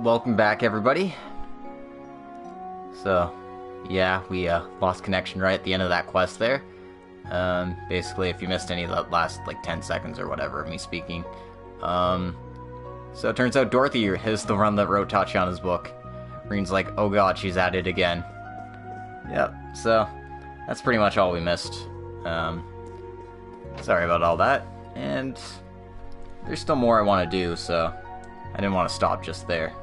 welcome back everybody. So, yeah, we lost connection right at the end of that quest there. Basically, if you missed any of the last, 10 seconds or whatever of me speaking. So it turns out Dorothy is the one that wrote Tatiana's book. Rean's like, oh god, she's at it again. Yep, so that's pretty much all we missed. Sorry about all that. And there's still more I want to do, so I didn't want to stop just there.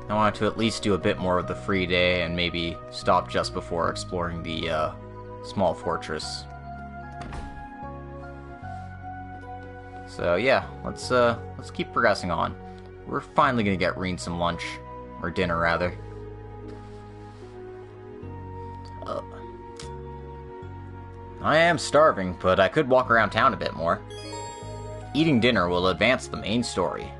I wanted to at least do a bit more of the free day and maybe stop just before exploring the small fortress. So yeah, let's keep progressing on. We're finally gonna get Rean some lunch, or dinner rather. I am starving, but I could walk around town a bit more. Eating dinner will advance the main story.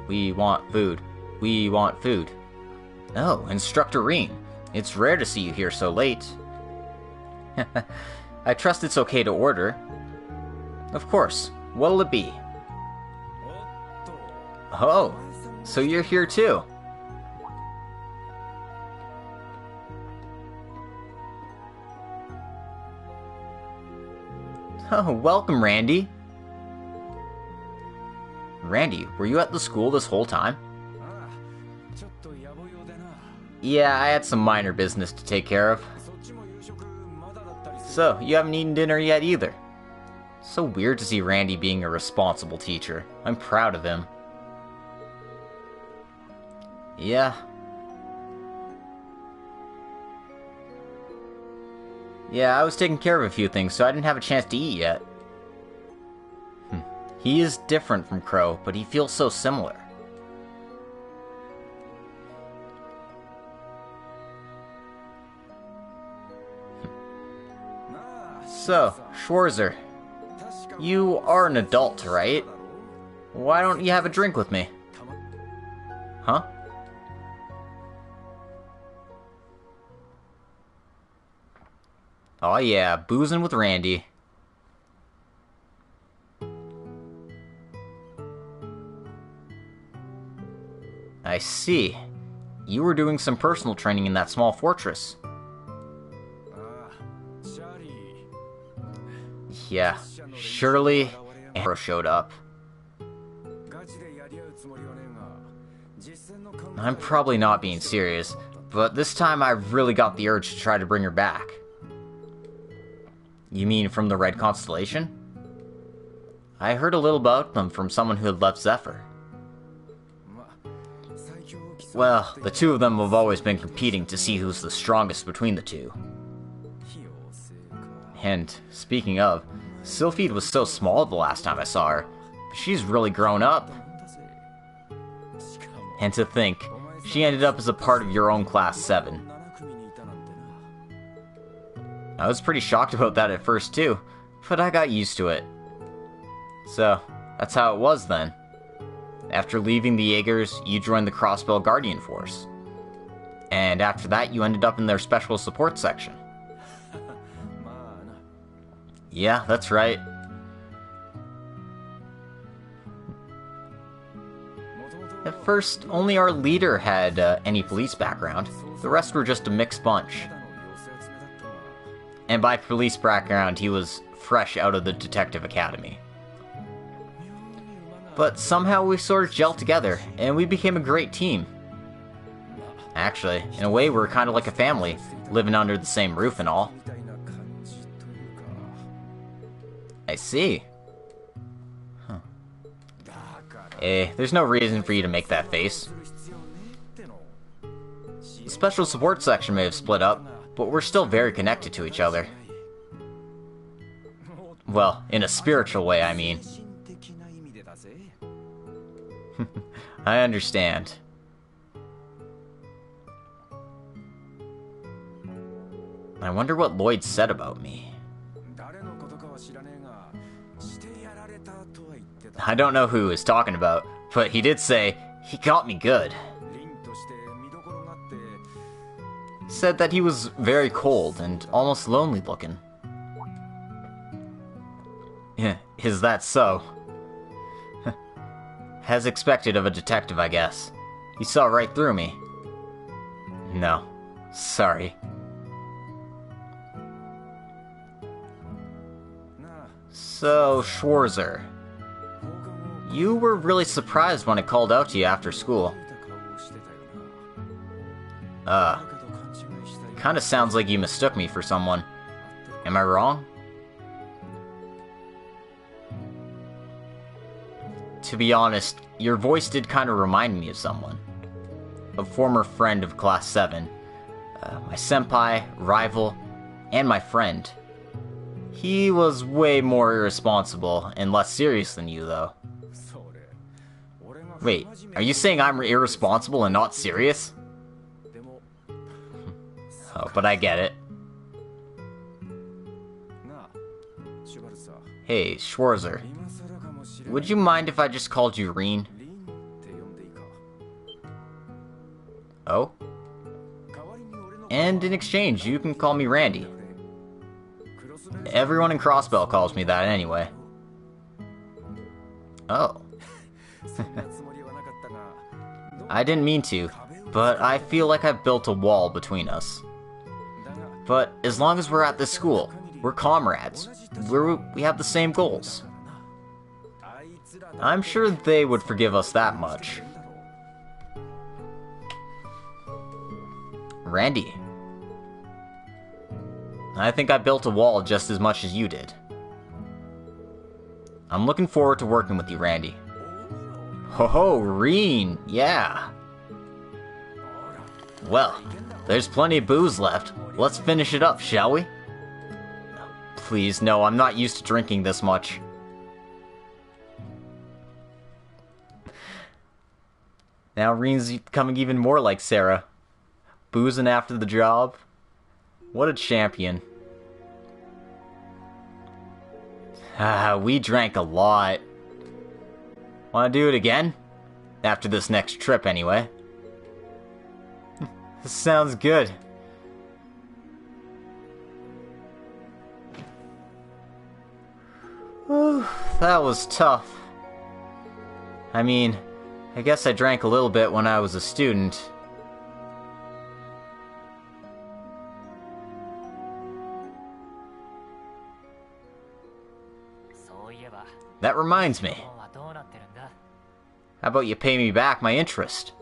We want food. We want food. Oh, Instructor Rean. It's rare to see you here so late. I trust it's okay to order. Of course. What'll it be? Oh, so you're here too. Oh, welcome, Randy. Randy, were you at the school this whole time? Yeah, I had some minor business to take care of. So, you haven't eaten dinner yet either. So weird to see Randy being a responsible teacher. I'm proud of him. Yeah. Yeah, I was taking care of a few things, so I didn't have a chance to eat yet. He is different from Crow, but he feels so similar. So, Schwarzer, you are an adult, right? Why don't you have a drink with me? Huh? Oh yeah, boozing with Randy. I see. You were doing some personal training in that small fortress. Yeah, Shirley and Arrow showed up. I'm probably not being serious, but this time I really got the urge to try to bring her back. You mean from the Red Constellation? I heard a little about them from someone who had left Zephyr. Well, the two of them have always been competing to see who's the strongest between the two. And, speaking of, Sylphide was so small the last time I saw her, but she's really grown up. And to think, she ended up as a part of your own Class VII. I was pretty shocked about that at first too, but I got used to it. So, that's how it was then. After leaving the Jaegers, you joined the Crossbell Guardian Force. And after that, you ended up in their special support section. Yeah, that's right. At first, only our leader had any police background. The rest were just a mixed bunch. And by police background, he was fresh out of the detective academy. But somehow we sort of gelled together, and we became a great team. Actually, in a way, we're kind of like a family, living under the same roof and all. I see. Huh. There's no reason for you to make that face. The special support section may have split up, but we're still very connected to each other. Well, in a spiritual way, I mean. I understand. I wonder what Lloyd said about me. I don't know who he was talking about, but he did say, he got me good. Said that he was very cold and almost lonely looking. Is that so? As expected of a detective, I guess. He saw right through me. No. Sorry. So, Schwarzer. You were really surprised when I called out to you after school. Kinda sounds like you mistook me for someone. Am I wrong? To be honest, your voice did kinda remind me of someone. A former friend of Class 7. My senpai, rival, and my friend. He was way more irresponsible and less serious than you, though. Wait, are you saying I'm irresponsible and not serious? Oh, but I get it. Hey, Schwarzer. Would you mind if I just called you Rean? Oh? And in exchange, you can call me Randy. Everyone in Crossbell calls me that anyway. Oh. I didn't mean to, but I feel like I've built a wall between us. But as long as we're at this school, we're comrades. We have the same goals. I'm sure they would forgive us that much. Randy. I think I built a wall just as much as you did. I'm looking forward to working with you, Randy. Ho ho, Rean, yeah. Well, there's plenty of booze left. Let's finish it up, shall we? Please, no, I'm not used to drinking this much. Now Rean's becoming even more like Sarah. Boozing after the job. What a champion. We drank a lot. Wanna do it again? After this next trip, anyway. This sounds good. Whew, that was tough. I mean, I guess I drank a little bit when I was a student. That reminds me. How about you pay me back my interest?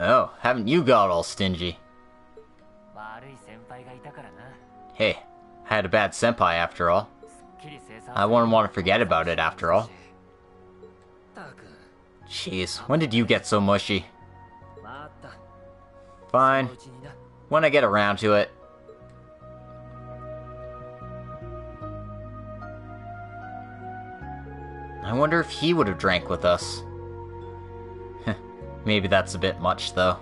Oh, haven't you got all stingy? Hey, I had a bad senpai after all. I wouldn't want to forget about it after all. Jeez, when did you get so mushy? Fine. When I get around to it. I wonder if he would have drank with us. Maybe that's a bit much, though.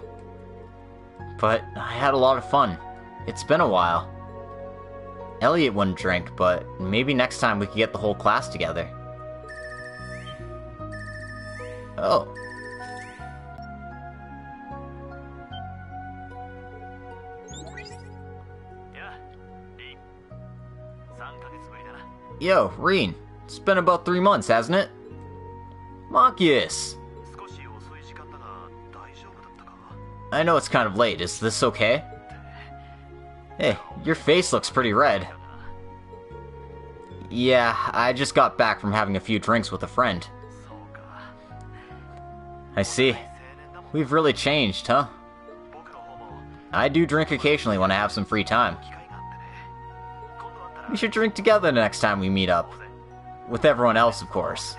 But I had a lot of fun. It's been a while. Elliot wouldn't drink, but maybe next time we could get the whole class together. Oh. Yo, Rean. It's been about 3 months, hasn't it? Marcus! I know it's kind of late. Is this okay? Hey, your face looks pretty red. Yeah, I just got back from having a few drinks with a friend. I see. We've really changed, huh? I do drink occasionally when I have some free time. We should drink together next time we meet up. With everyone else, of course.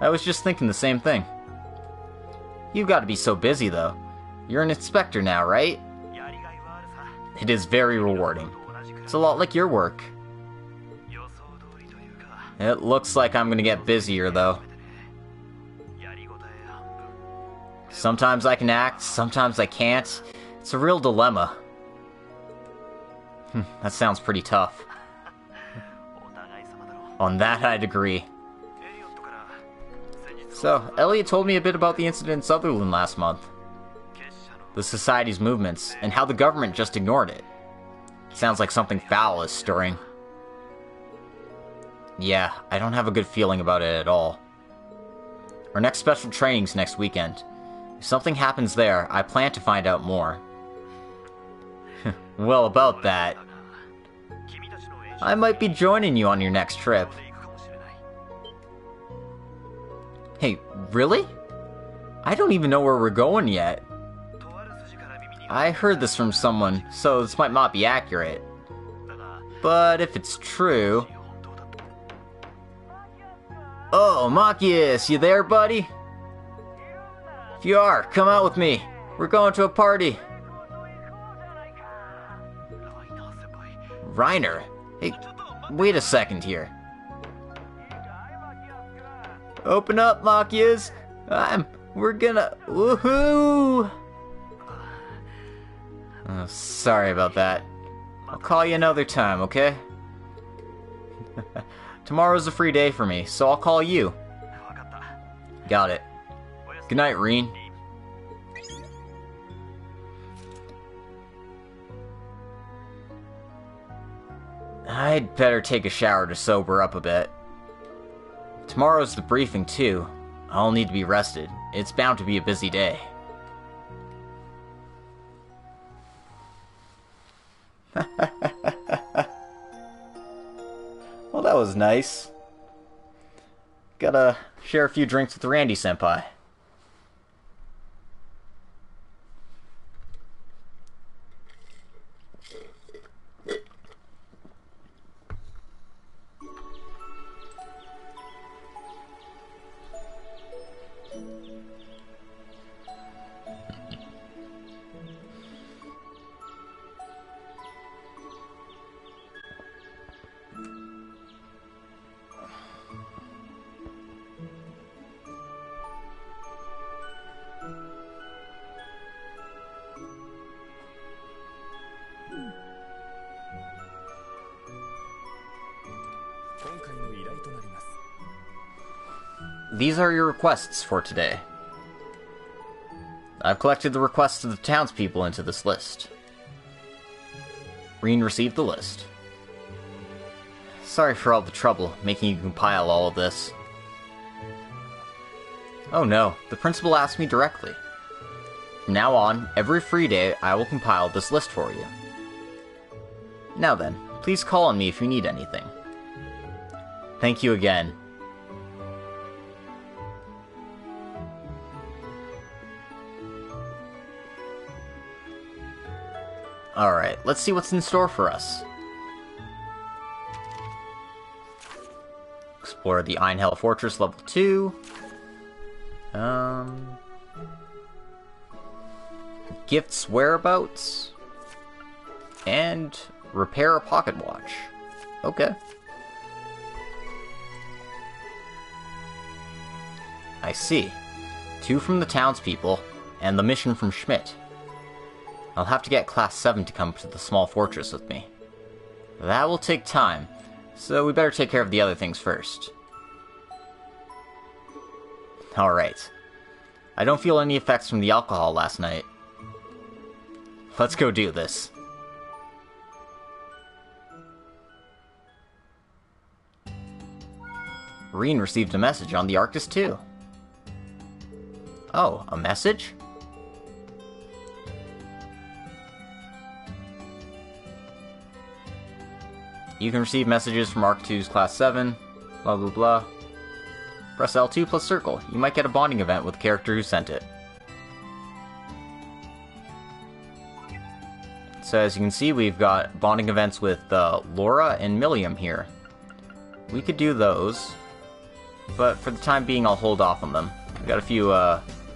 I was just thinking the same thing. You've got to be so busy, though. You're an inspector now, right? It is very rewarding. It's a lot like your work. It looks like I'm gonna get busier, though. Sometimes I can act, sometimes I can't. It's a real dilemma. That sounds pretty tough. On that, I'd agree. So, Elliot told me a bit about the incident in Sutherland last month. The Society's movements, and how the government just ignored it. Sounds like something foul is stirring. Yeah, I don't have a good feeling about it at all. Our next special training's next weekend. If something happens there, I plan to find out more. Well, about that, I might be joining you on your next trip. Hey, really? I don't even know where we're going yet. I heard this from someone, so this might not be accurate. But if it's true... Oh, Machias, you there, buddy? If you are, come out with me. We're going to a party. Reiner? Hey, wait a second here. Open up, Machias. We're gonna... Woohoo! Oh, sorry about that. I'll call you another time, okay? Tomorrow's a free day for me, so I'll call you. Got it. Good night, Rean. I'd better take a shower to sober up a bit. Tomorrow's the briefing, too. I'll need to be rested. It's bound to be a busy day. Well, that was nice. Gotta share a few drinks with Randy-senpai. These are your requests for today. I've collected the requests of the townspeople into this list. Rean received the list. Sorry for all the trouble making you compile all of this. Oh no, the principal asked me directly. From now on, every free day I will compile this list for you. Now then, please call on me if you need anything. Thank you again. Alright, let's see what's in store for us. Explore the Einhell Fortress level 2. Gifts whereabouts. And repair a pocket watch. Okay. I see. 2 from the townspeople, and the mission from Schmidt. I'll have to get Class 7 to come to the small fortress with me. That will take time, so we better take care of the other things first. Alright. I don't feel any effects from the alcohol last night. Let's go do this. Rean received a message on the Arctis too. Oh, a message? You can receive messages from Arc 2's Class 7, blah blah blah. Press L2 plus circle. You might get a bonding event with the character who sent it. So as you can see, we've got bonding events with Laura and Milliam here. We could do those, but for the time being I'll hold off on them. We've got a few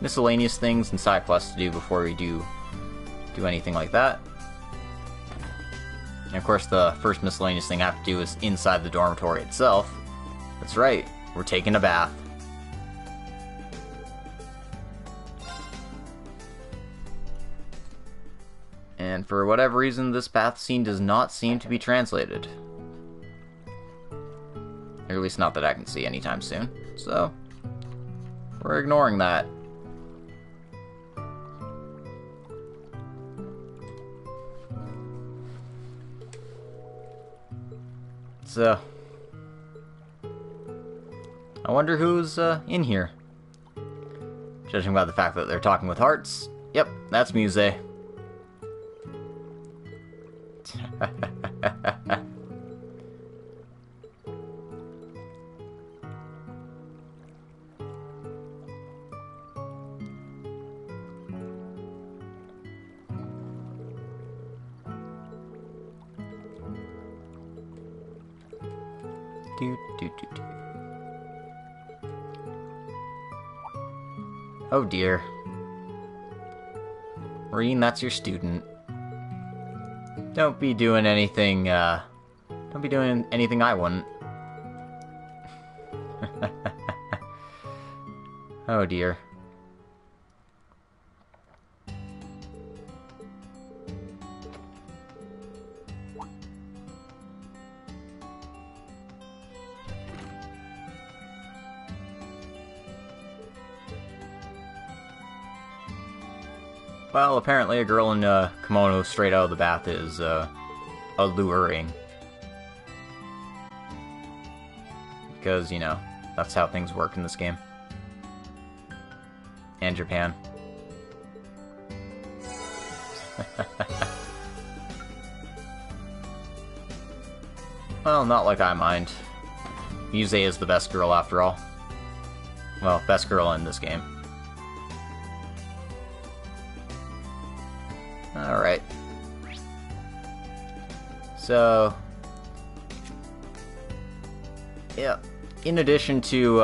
miscellaneous things and side quests to do before we do anything like that. And of course, the first miscellaneous thing I have to do is inside the dormitory itself. That's right, we're taking a bath. And for whatever reason, this bath scene does not seem to be translated. Or at least not that I can see anytime soon. So, we're ignoring that. So, I wonder who's in here. Judging by the fact that they're talking with hearts, yep, that's Muse. Oh dear. Rean, that's your student. Don't be doing anything, don't be doing anything I wouldn't. Oh dear. Well, apparently a girl in a kimono straight out of the bath is, alluring. Because, you know, that's how things work in this game. And Japan. Well, not like I mind. Muse is the best girl after all. Well, best girl in this game. Alright. So... yeah. In addition to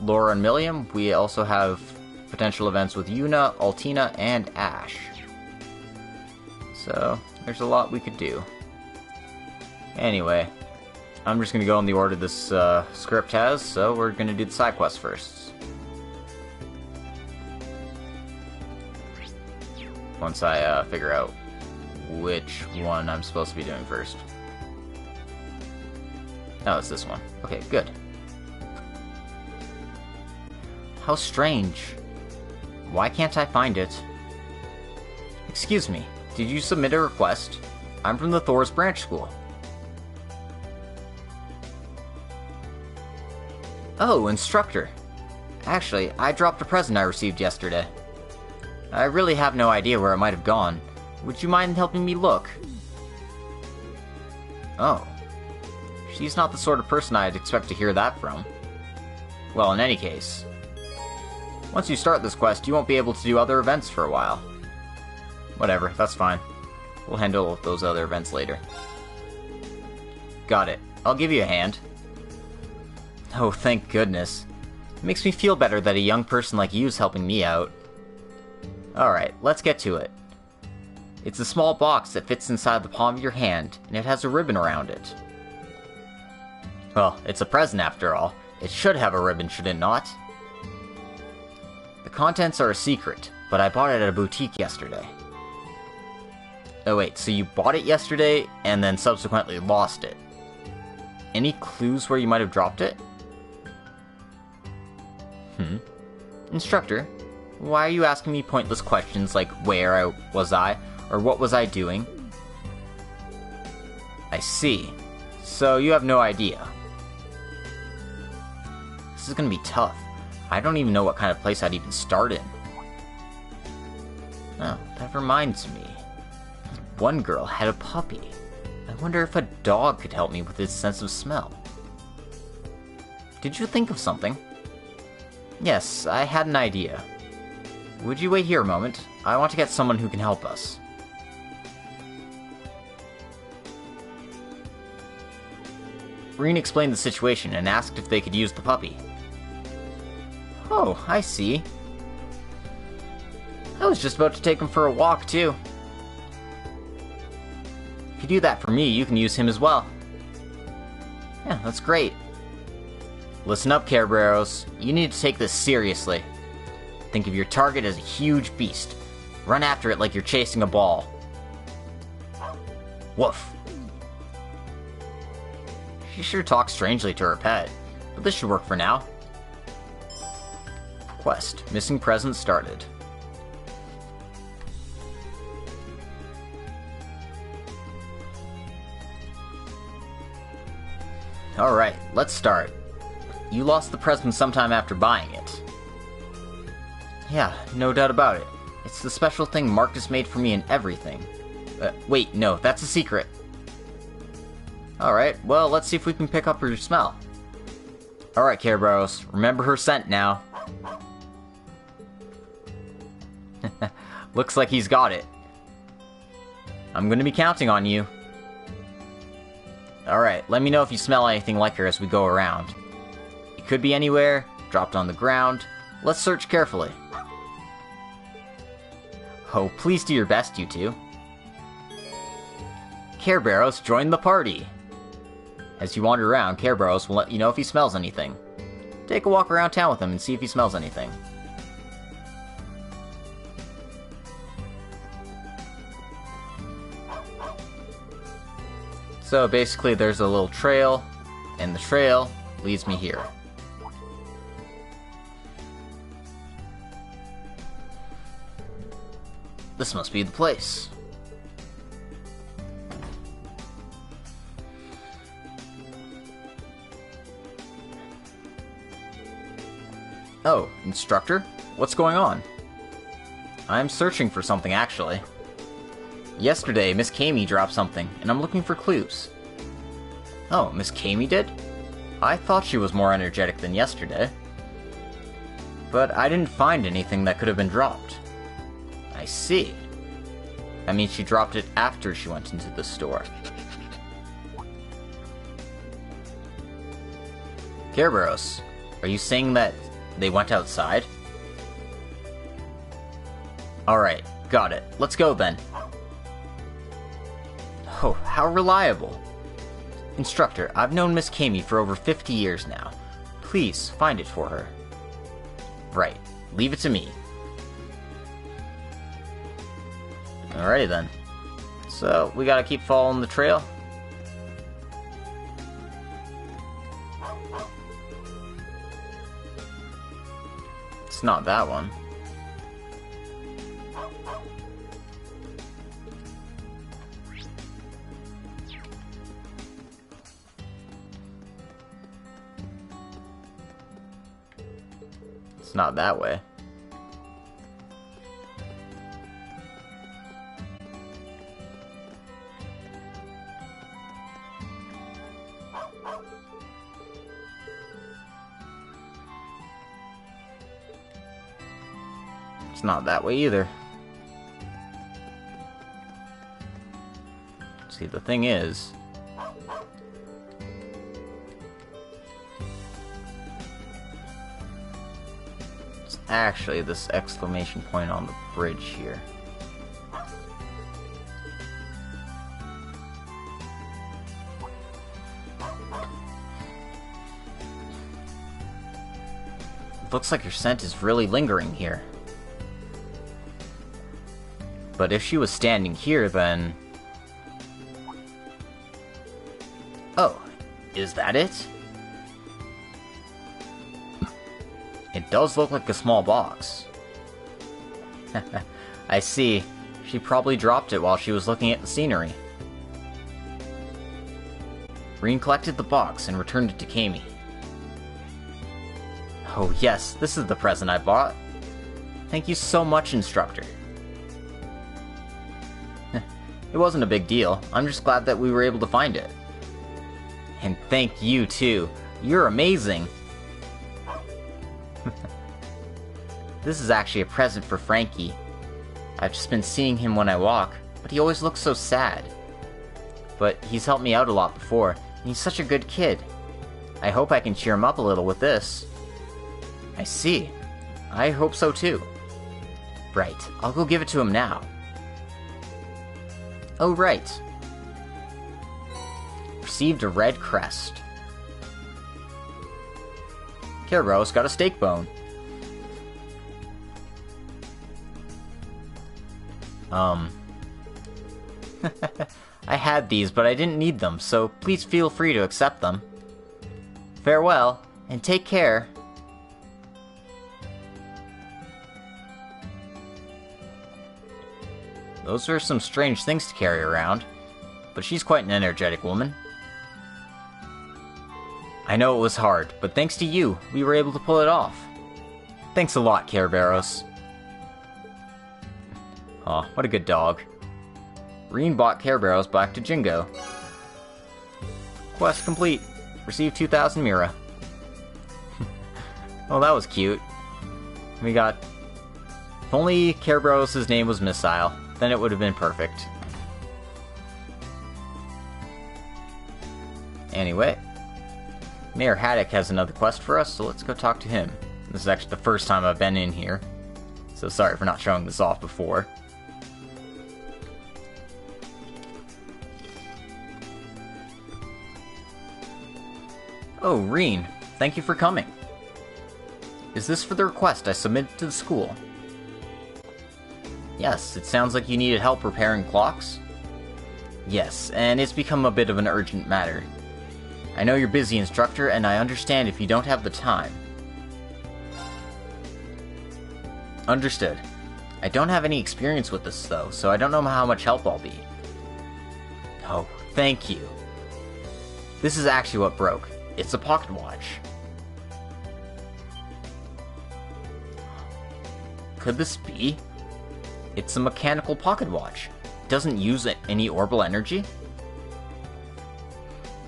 Laura and Milliam, we also have potential events with Yuna, Altina, and Ash. So, there's a lot we could do. Anyway, I'm just going to go in the order this script has, so we're going to do the side quests first. Once I figure out which one I'm supposed to be doing first. Oh, it's this one. Okay, good. How strange. Why can't I find it? Excuse me, did you submit a request? I'm from the Thor's Branch School. Oh, instructor. Actually, I dropped a present I received yesterday. I really have no idea where it might have gone. Would you mind helping me look? Oh. She's not the sort of person I'd expect to hear that from. Well, in any case, once you start this quest, you won't be able to do other events for a while. Whatever, that's fine. We'll handle those other events later. Got it. I'll give you a hand. Oh, thank goodness. It makes me feel better that a young person like you is helping me out. Alright, let's get to it. It's a small box that fits inside the palm of your hand, and it has a ribbon around it. Well, it's a present after all. It should have a ribbon, should it not? The contents are a secret, but I bought it at a boutique yesterday. Oh wait, so you bought it yesterday, and then subsequently lost it. Any clues where you might have dropped it? Instructor, why are you asking me pointless questions like where was I, or what was I doing? I see. So you have no idea. This is gonna be tough. I don't even know what kind of place I'd even start in. Oh, that reminds me. One girl had a puppy. I wonder if a dog could help me with its sense of smell. Did you think of something? Yes, I had an idea. Would you wait here a moment? I want to get someone who can help us. Rean explained the situation and asked if they could use the puppy. Oh, I see. I was just about to take him for a walk, too. If you do that for me, you can use him as well. Yeah, that's great. Listen up, Care Bears. You need to take this seriously. Think of your target as a huge beast. Run after it like you're chasing a ball. Woof. She sure talks strangely to her pet, but this should work for now. Quest. Missing present started. Alright, let's start. You lost the present sometime after buying it. Yeah, no doubt about it. It's the special thing Marcus made for me and everything. Wait, no, that's a secret. Alright, well, let's see if we can pick up her smell. Alright, Care Barrows, remember her scent now. Looks like he's got it. I'm gonna be counting on you. Alright, let me know if you smell anything like her as we go around. It could be anywhere, dropped on the ground. Let's search carefully. Oh, please do your best, you two. Care Barrows, join the party! As you wander around, Care Barrows will let you know if he smells anything. Take a walk around town with him and see if he smells anything. So basically there's a little trail, and the trail leads me here. This must be the place. Oh, instructor? What's going on? I'm searching for something, actually. Yesterday, Miss Kami dropped something, and I'm looking for clues. Oh, Miss Kami did? I thought she was more energetic than yesterday. But I didn't find anything that could have been dropped. I see. I mean, she dropped it after she went into the store. Care Barrows, are you saying that they went outside? Alright, got it. Let's go then. Oh, how reliable. Instructor, I've known Miss Kami for over 50 years now. Please, find it for her. Right, leave it to me. Alrighty then. So, we gotta keep following the trail. It's not that one. It's not that way. It's not that way either. See, the thing is... it's actually this exclamation point on the bridge here. Looks like your scent is really lingering here. But if she was standing here, then... oh, is that it? It does look like a small box. I see. She probably dropped it while she was looking at the scenery. Rean collected the box and returned it to Kami. Oh yes, this is the present I bought. Thank you so much, Instructor. It wasn't a big deal. I'm just glad that we were able to find it. And thank you, too. You're amazing. This is actually a present for Frankie. I've just been seeing him when I walk, but he always looks so sad. But he's helped me out a lot before, and he's such a good kid. I hope I can cheer him up a little with this. I see. I hope so, too. Right, I'll go give it to him now. Oh, right. Received a red crest. Care Barrows got a steak bone. I had these, but I didn't need them, so please feel free to accept them. Farewell, and take care. Those are some strange things to carry around, but she's quite an energetic woman. I know it was hard, but thanks to you, we were able to pull it off. Thanks a lot, Care Barrows. Aw, what a good dog. Rean bought Care Barrows back to Jingo. Quest complete. Receive 2,000 Mira. Well, that was cute. We got... If only Care Barrows' name was Missile, then it would have been perfect. Anyway, Mayor Haddock has another quest for us, so let's go talk to him. This is actually the first time I've been in here, so sorry for not showing this off before. Oh, Rean, thank you for coming. Is this for the request I submitted to the school? Yes, it sounds like you needed help repairing clocks. Yes, and it's become a bit of an urgent matter. I know you're busy, instructor, and I understand if you don't have the time. Understood. I don't have any experience with this, though, so I don't know how much help I'll be. Oh, thank you. This is actually what broke. It's a pocket watch. Could this be? It's a mechanical pocket watch. It doesn't use any orbital energy?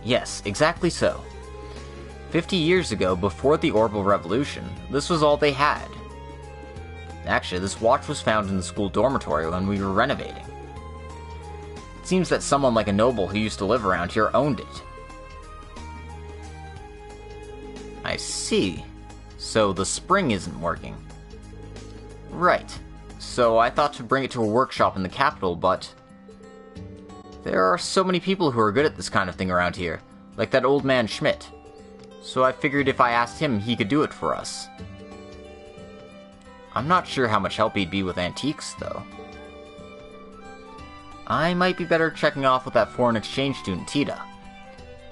Yes, exactly so. 50 years ago, before the orbital revolution, this was all they had. Actually, this watch was found in the school dormitory when we were renovating. It seems that someone like a noble who used to live around here owned it. I see. So the spring isn't working. Right. So I thought to bring it to a workshop in the capital, but... there are so many people who are good at this kind of thing around here, like that old man Schmidt. So I figured if I asked him, he could do it for us. I'm not sure how much help he'd be with antiques, though. I might be better checking off with that foreign exchange student, Tita.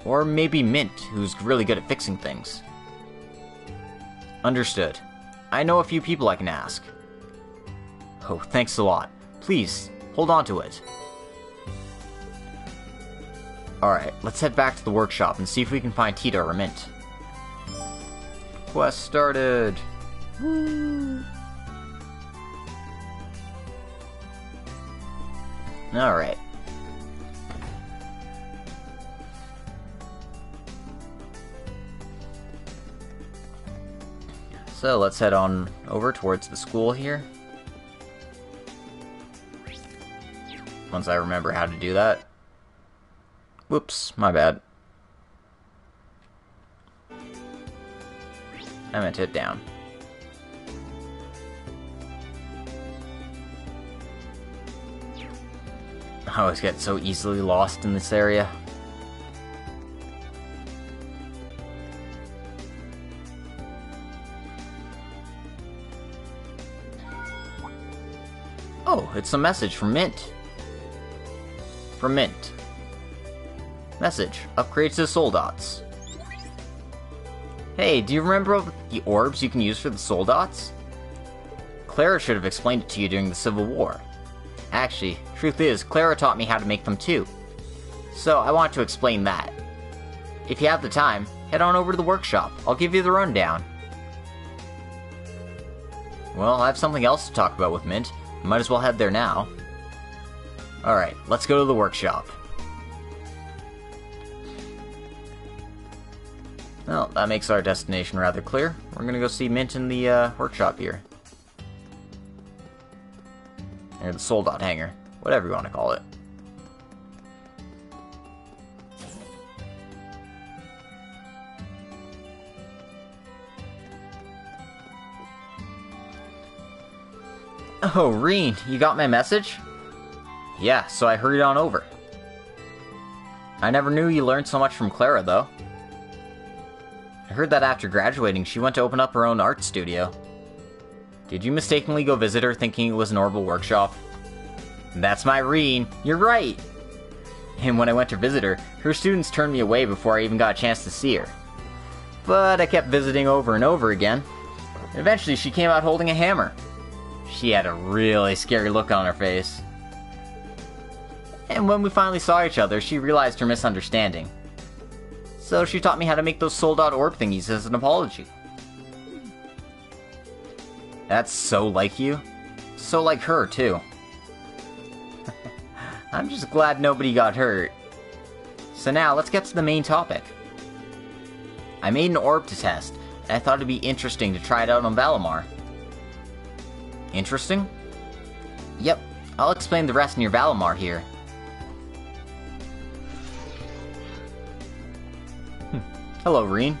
Or maybe Mint, who's really good at fixing things. Understood. I know a few people I can ask. Oh, thanks a lot. Please, hold on to it. Alright, let's head back to the workshop and see if we can find Tita or Mint. Quest started! Woo! Alright. So let's head on over towards the school here. Once I remember how to do that. Whoops, my bad. I meant to hit down. I always get so easily lost in this area. Oh, it's a message from Mint. From Mint. Message. Upgrades to soul dots. Hey, do you remember the orbs you can use for the soul dots? Clara should have explained it to you during the Civil War. Actually, truth is, Clara taught me how to make them too. So, I want to explain that. If you have the time, head on over to the workshop. I'll give you the rundown. Well, I have something else to talk about with Mint. Might as well head there now. Alright, let's go to the workshop. Well, that makes our destination rather clear. We're gonna go see Mint in the workshop here. Or the soul dot hangar. Whatever you want to call it. Oh, Rean, you got my message? Yeah, so I hurried on over. I never knew you learned so much from Clara, though. I heard that after graduating, she went to open up her own art studio. Did you mistakenly go visit her thinking it was an orbital workshop? That's my Rean, you're right! And when I went to visit her, her students turned me away before I even got a chance to see her. But I kept visiting over and over again. Eventually, she came out holding a hammer. She had a really scary look on her face. And when we finally saw each other, she realized her misunderstanding. So she taught me how to make those sold-out orb thingies as an apology. That's so like you. So like her, too. I'm just glad nobody got hurt. So now, let's get to the main topic. I made an orb to test, and I thought it'd be interesting to try it out on Valimar. Interesting? Yep, I'll explain the rest in your Valimar here. Hello, Rean.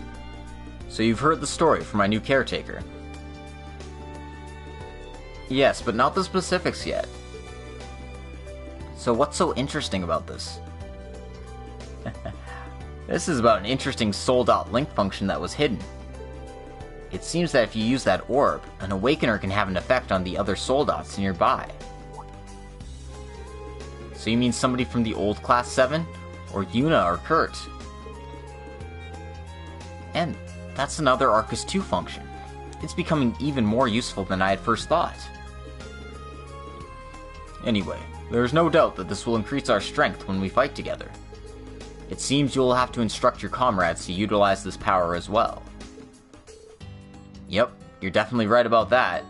So you've heard the story from my new caretaker. Yes, but not the specifics yet. So what's so interesting about this? This is about an interesting sold-out link function that was hidden. It seems that if you use that orb, an Awakener can have an effect on the other soldouts nearby. So you mean somebody from the old Class 7? Or Yuna or Kurt? And that's another Arcus 2 function. It's becoming even more useful than I had first thought. Anyway, there is no doubt that this will increase our strength when we fight together. It seems you will have to instruct your comrades to utilize this power as well. Yep, you're definitely right about that.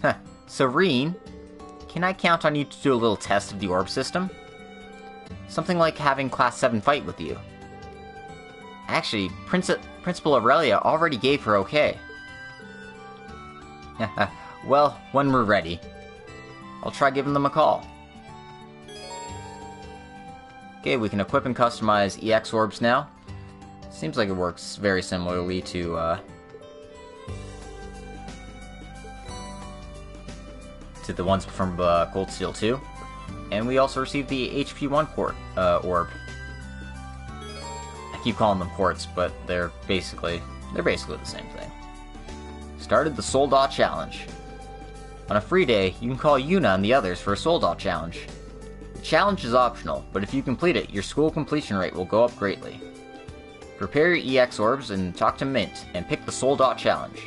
Huh, so Rean, can I count on you to do a little test of the orb system? Something like having Class 7 fight with you. Actually, Principal Aurelia already gave her okay. Well, when we're ready. I'll try giving them a call. Okay, we can equip and customize EX orbs now. Seems like it works very similarly to the ones from Cold Steel 2. And we also received the HP1 orb. I keep calling them quartz, but they're basically the same thing. Started the Soldat Challenge. On a free day, you can call Yuna and the others for a Soldat Challenge. The challenge is optional, but if you complete it, your school completion rate will go up greatly. Prepare your EX orbs and talk to Mint, and pick the Soldat Challenge.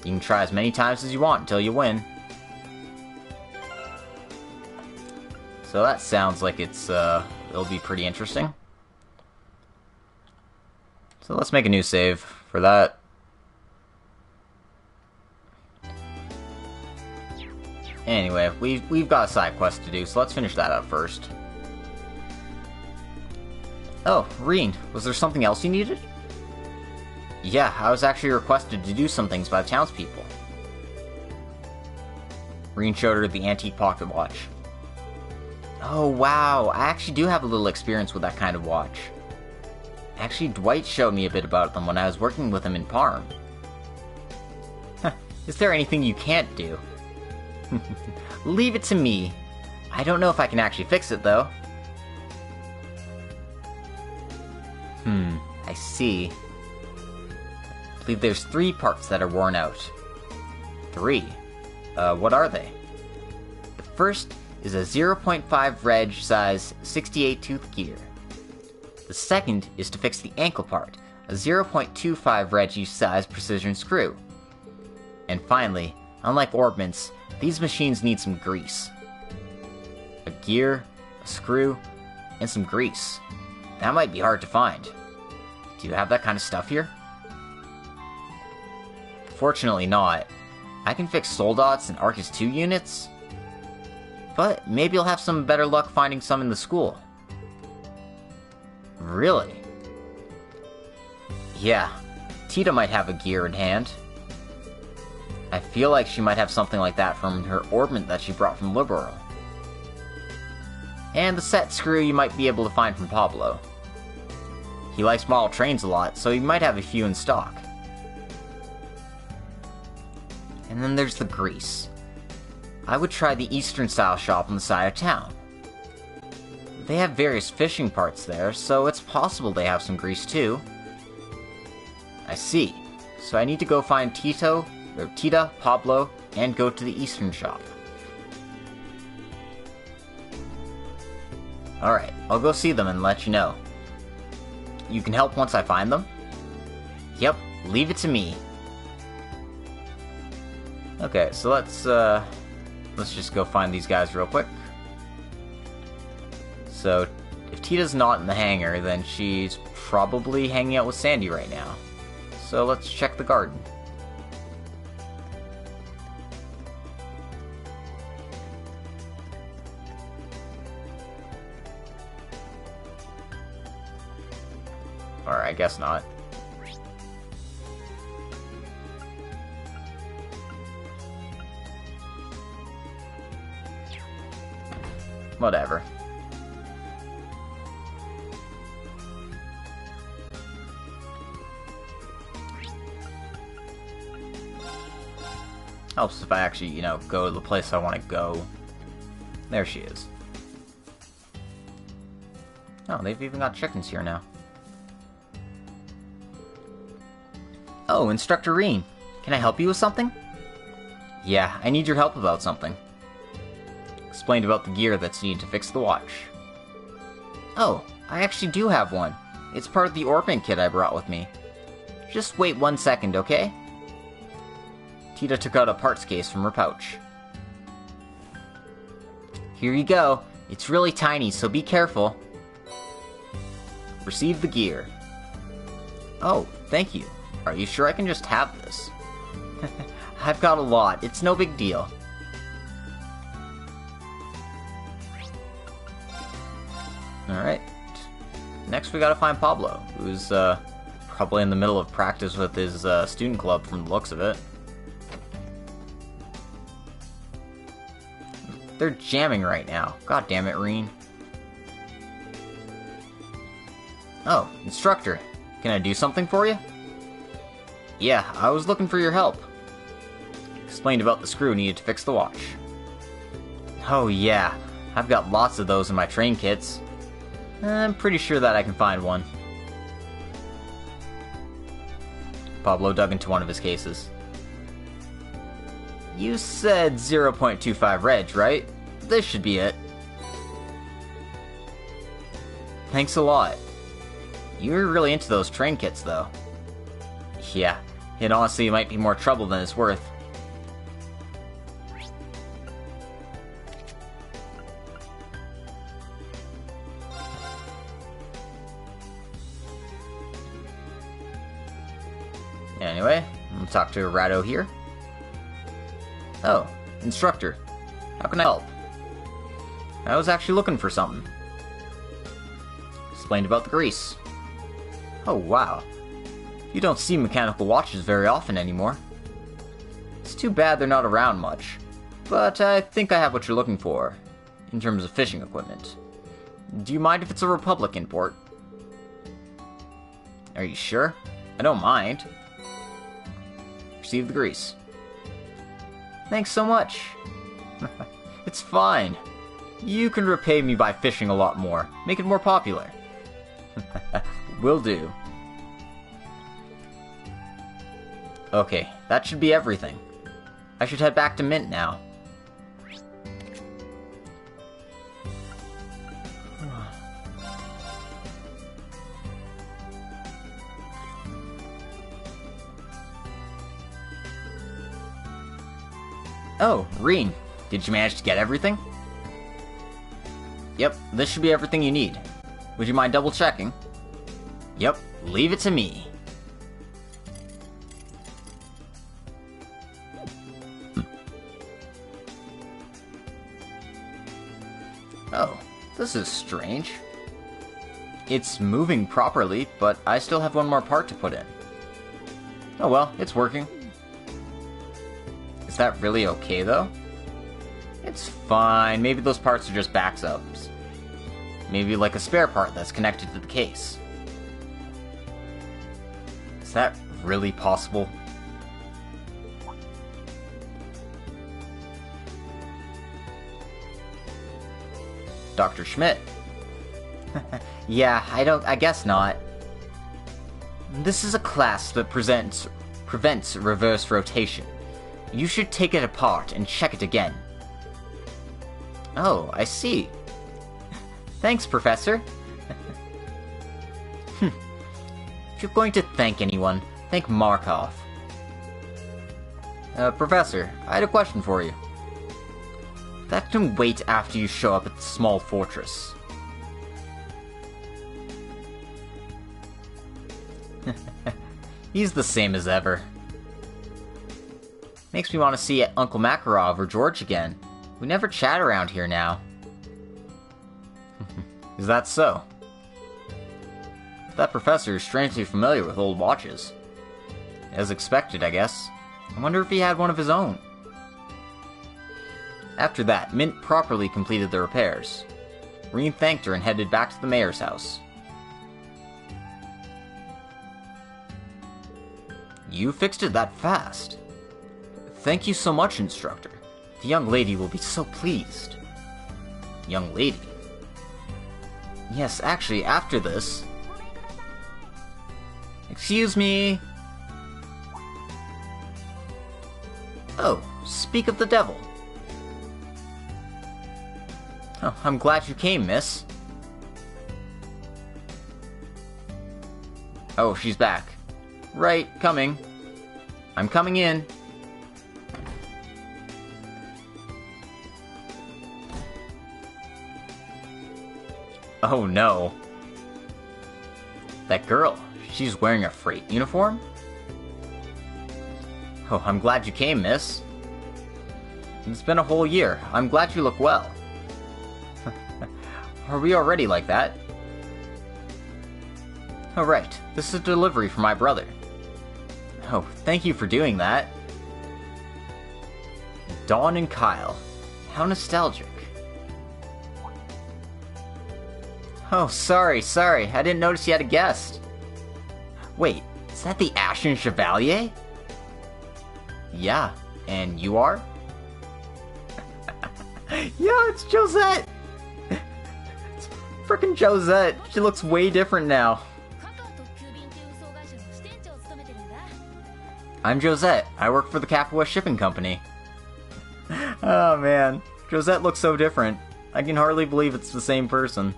You can try as many times as you want until you win. So that sounds like it'll be pretty interesting. So let's make a new save for that. Anyway, we've got a side quest to do, so let's finish that up first. Oh, Rean, was there something else you needed? Yeah, I was actually requested to do some things by the townspeople. Rean showed her the antique pocket watch. Oh wow, I actually do have a little experience with that kind of watch. Actually, Dwight showed me a bit about them when I was working with him in Parm. Is there anything you can't do? Leave it to me. I don't know if I can actually fix it, though. I see. I believe there's 3 parts that are worn out. 3? What are they? The first is a 0.5 reg size 68 tooth gear. The second is to fix the ankle part, a 0.25 reg size precision screw. And finally, unlike orbments, these machines need some grease. A gear, a screw, and some grease. That might be hard to find. Do you have that kind of stuff here? Fortunately not. I can fix Soldats and Arcus 2 units, but maybe you'll have some better luck finding some in the school. Really? Yeah, Tita might have a gear in hand. I feel like she might have something like that from her orbment that she brought from Liberal. And the set screw you might be able to find from Pablo. He likes model trains a lot, so he might have a few in stock. And then there's the grease. I would try the Eastern style shop on the side of town. They have various fishing parts there, so it's possible they have some grease too. I see. So I need to go find Tita, Pablo, and go to the Eastern shop. Alright, I'll go see them and let you know. You can help once I find them? Yep, leave it to me. Okay, so let's just go find these guys real quick. So, If Tita's not in the hangar, then she's probably hanging out with Sandy right now. So let's check the garden. Or I guess not. Whatever. Helps if I actually, go to the place I want to go. There she is. Oh, they've even got chickens here now. Oh, Instructor Rean. Can I help you with something? Yeah, I need your help about something. Explained about the gear that's needed to fix the watch. Oh, I actually do have one. It's part of the orphan kit I brought with me. Just wait 1 second, okay? Tita took out a parts case from her pouch. Here you go. It's really tiny, so be careful. Receive the gear. Oh, thank you. Are you sure I can just have this? I've got a lot. It's no big deal. Alright. Next we gotta find Pablo, who's probably in the middle of practice with his student club from the looks of it. They're jamming right now. God damn it, Rean. Oh, Instructor. Can I do something for you? Yeah, I was looking for your help. Explained about the screw needed to fix the watch. Oh yeah, I've got lots of those in my train kits. I'm pretty sure that I can find one. Pablo dug into one of his cases. You said 0.25 reg, right? This should be it. Thanks a lot. You were really into those train kits, though. Yeah, it honestly might be more trouble than it's worth. Anyway, we'll talk to Rado here. Oh, Instructor. How can I help? I was actually looking for something. Explained about the grease. Oh, wow. You don't see mechanical watches very often anymore. It's too bad they're not around much. But I think I have what you're looking for, in terms of fishing equipment. Do you mind if it's a Republic import? Are you sure? I don't mind. Receive the grease. Thanks so much. It's fine. You can repay me by fishing a lot more. Make it more popular. Will do. Okay, that should be everything. I should head back to Mint now. Oh, Rean, did you manage to get everything? Yep, this should be everything you need. Would you mind double checking? Yep, leave it to me. Oh, this is strange. It's moving properly, but I still have one more part to put in. Oh well, it's working. Is that really okay, though? It's fine. Maybe those parts are just backups. Maybe like a spare part that's connected to the case. Is that really possible? Dr. Schmidt. Yeah, I guess not. This is a class that prevents reverse rotation. You should take it apart and check it again. Oh, I see. Thanks, Professor. If you're going to thank anyone, thank Markov. Professor, I had a question for you. That can wait after you show up at the small fortress. He's the same as ever. Makes me want to see Uncle Makarov or George again. We never chat around here now. Is that so? That professor is strangely familiar with old watches. As expected, I guess. I wonder if he had one of his own. After that, Mint properly completed the repairs. Rean thanked her and headed back to the mayor's house. You fixed it that fast. Thank you so much, instructor. The young lady will be so pleased. Young lady? Yes, actually, after this... Excuse me? Oh, speak of the devil. Oh, I'm glad you came, miss. Oh, she's back. Right, coming. I'm coming in. Oh no. That girl, she's wearing a freight uniform? Oh, I'm glad you came, miss. It's been a whole year. I'm glad you look well. Are we already like that? Oh right, this is a delivery for my brother. Oh, thank you for doing that. Dawn and Kyle. How nostalgic. Oh, sorry. I didn't notice you had a guest. Wait, is that the Ashen Chevalier? Yeah, and you are? Yeah, it's Josette! It's frickin' Josette. She looks way different now. I'm Josette. I work for the Capua Shipping Company. Oh man, Josette looks so different. I can hardly believe it's the same person.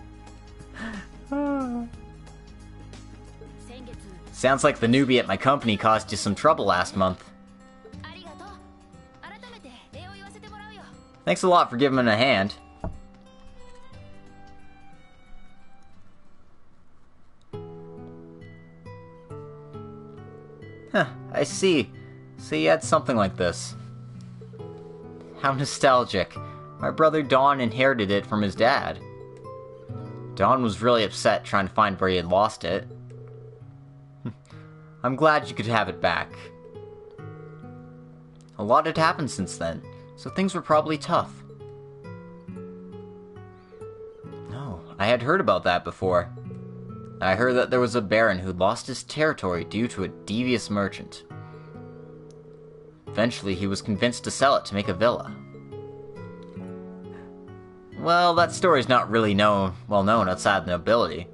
Sounds like the newbie at my company caused you some trouble last month. Thanks a lot for giving him a hand. Huh, I see. So you had something like this. How nostalgic. My brother Don inherited it from his dad. Don was really upset trying to find where he had lost it. I'm glad you could have it back. A lot had happened since then, so things were probably tough. No, I had heard about that before. I heard that there was a baron who lost his territory due to a devious merchant. Eventually, he was convinced to sell it to make a villa. Well, that story's not really well known outside the nobility.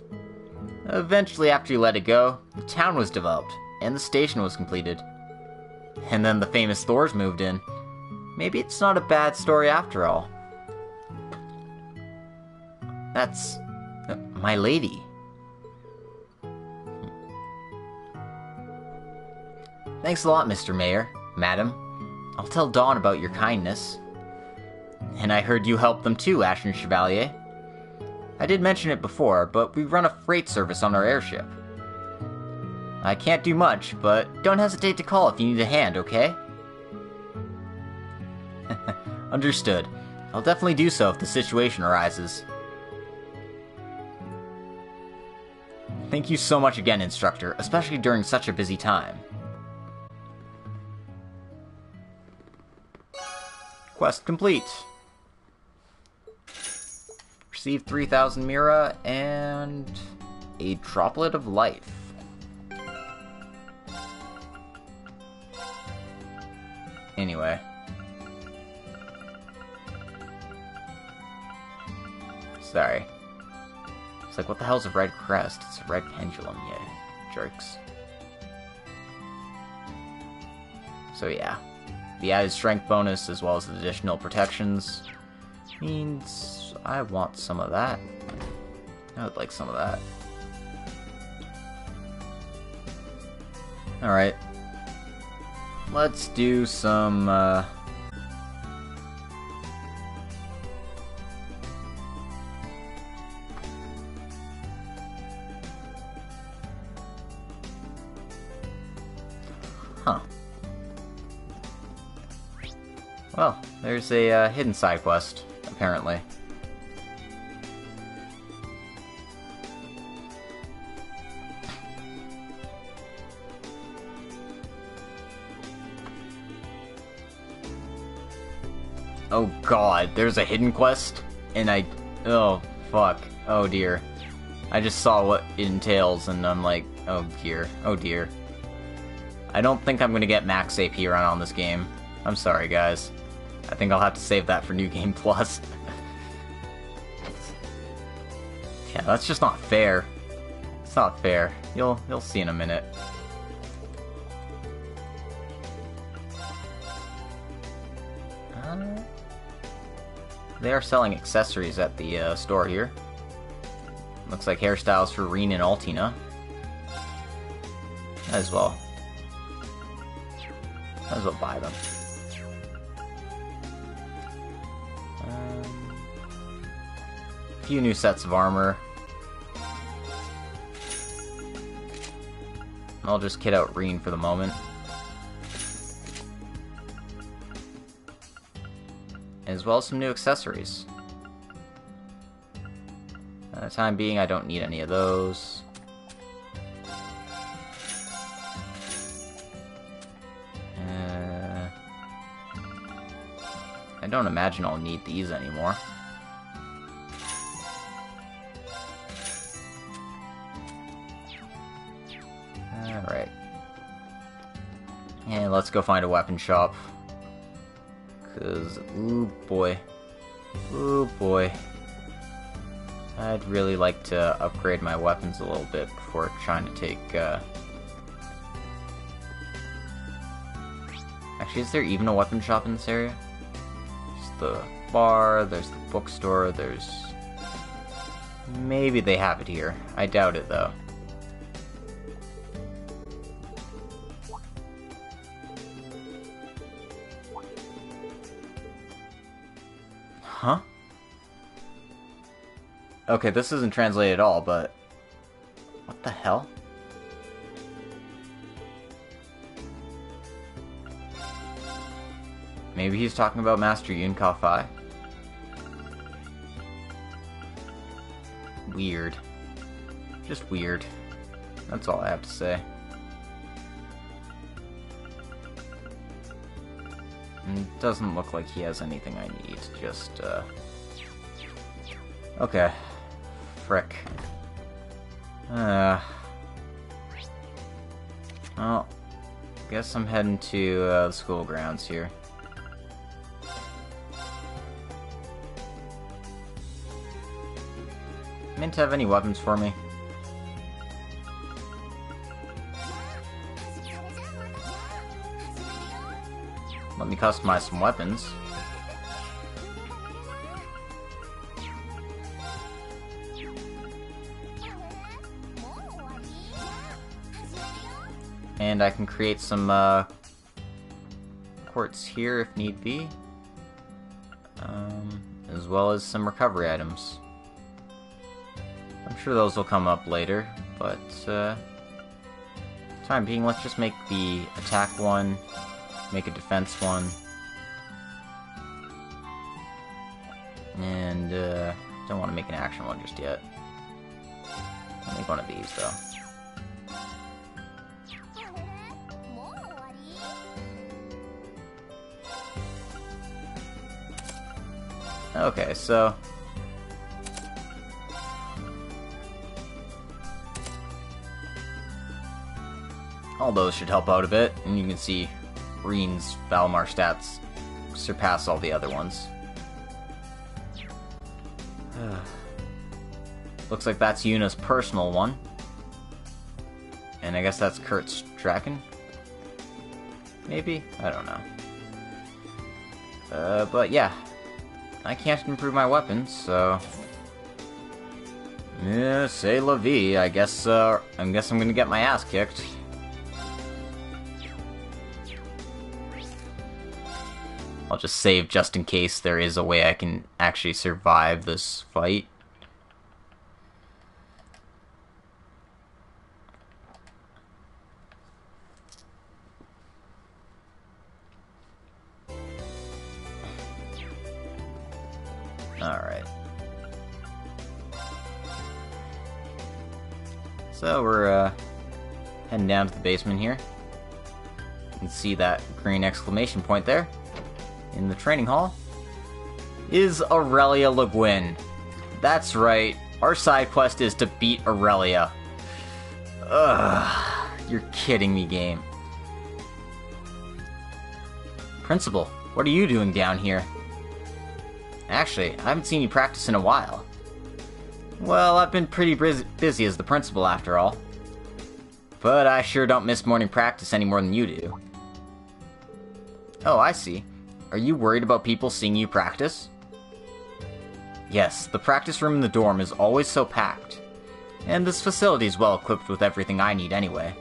Eventually, after he let it go, the town was developed, and the station was completed. And then the famous Thors moved in. Maybe it's not a bad story after all. That's... my lady. Thanks a lot, Mr. Mayor, Madam. I'll tell Dawn about your kindness. And I heard you helped them too, Ashen Chevalier. I did mention it before, but we run a freight service on our airship. I can't do much, but don't hesitate to call if you need a hand, okay? Understood. I'll definitely do so if the situation arises. Thank you so much again, Instructor, especially during such a busy time. Quest complete. Receive 3,000 Mira and a Droplet of Life. Anyway. Sorry. It's like, what the hell's a red crest? It's a red pendulum, yeah. Jerks. So yeah. The added strength bonus as well as the additional protections means I want some of that. I would like some of that. Alright. Let's do some, Huh. Well, there's a hidden side quest, apparently. Oh god, there's a hidden quest? And oh, fuck. Oh dear. I just saw what it entails, and I'm like, oh dear. Oh dear. I don't think I'm gonna get max AP run on this game. I'm sorry, guys. I think I'll have to save that for New Game Plus. Yeah, that's just not fair. It's not fair. You'll see in a minute. They are selling accessories at the store here. Looks like hairstyles for Rean and Altina. As well. Might as well buy them. A few new sets of armor. I'll just kit out Rean for the moment. As well as some new accessories. For the time being, I don't need any of those. I don't imagine I'll need these anymore. Alright. And let's go find a weapon shop. Cause, ooh boy. Ooh boy. I'd really like to upgrade my weapons a little bit before trying to take, Actually, is there even a weapon shop in this area? There's the bar, there's the bookstore, there's... Maybe they have it here. I doubt it, though. Huh? Okay, this isn't translated at all, but... What the hell? Maybe he's talking about Master Yun Ka-Fai? Weird. Just weird. That's all I have to say. And it doesn't look like he has anything I need, just, Okay. Frick. Well, guess I'm heading to, the school grounds here. Mint have any weapons for me? Let me customize some weapons. And I can create some quartz here if need be. As well as some recovery items. I'm sure those will come up later, but time being, let's just make the attack one, make a defense one, and don't want to make an action one just yet. I'll make one of these though. Okay, so all those should help out a bit, and you can see Rean's Valimar stats surpass all the other ones. Looks like that's Yuna's personal one. And I guess that's Kurt's Draken? Maybe? I don't know. But yeah. I can't improve my weapons, so... Yeah, c'est la vie. I guess I'm gonna get my ass kicked. I'll just save just in case there is a way I can actually survive this fight. Alright. So we're heading down to the basement here. You can see that green exclamation point there in the training hall. Is Aurelia Le Guin. That's right, our side quest is to beat Aurelia. Ugh, you're kidding me, game. Principal, what are you doing down here? Actually, I haven't seen you practice in a while. Well, I've been pretty busy as the principal after all. But I sure don't miss morning practice any more than you do. Oh, I see. Are you worried about people seeing you practice? Yes, the practice room in the dorm is always so packed. And this facility is well equipped with everything I need anyway.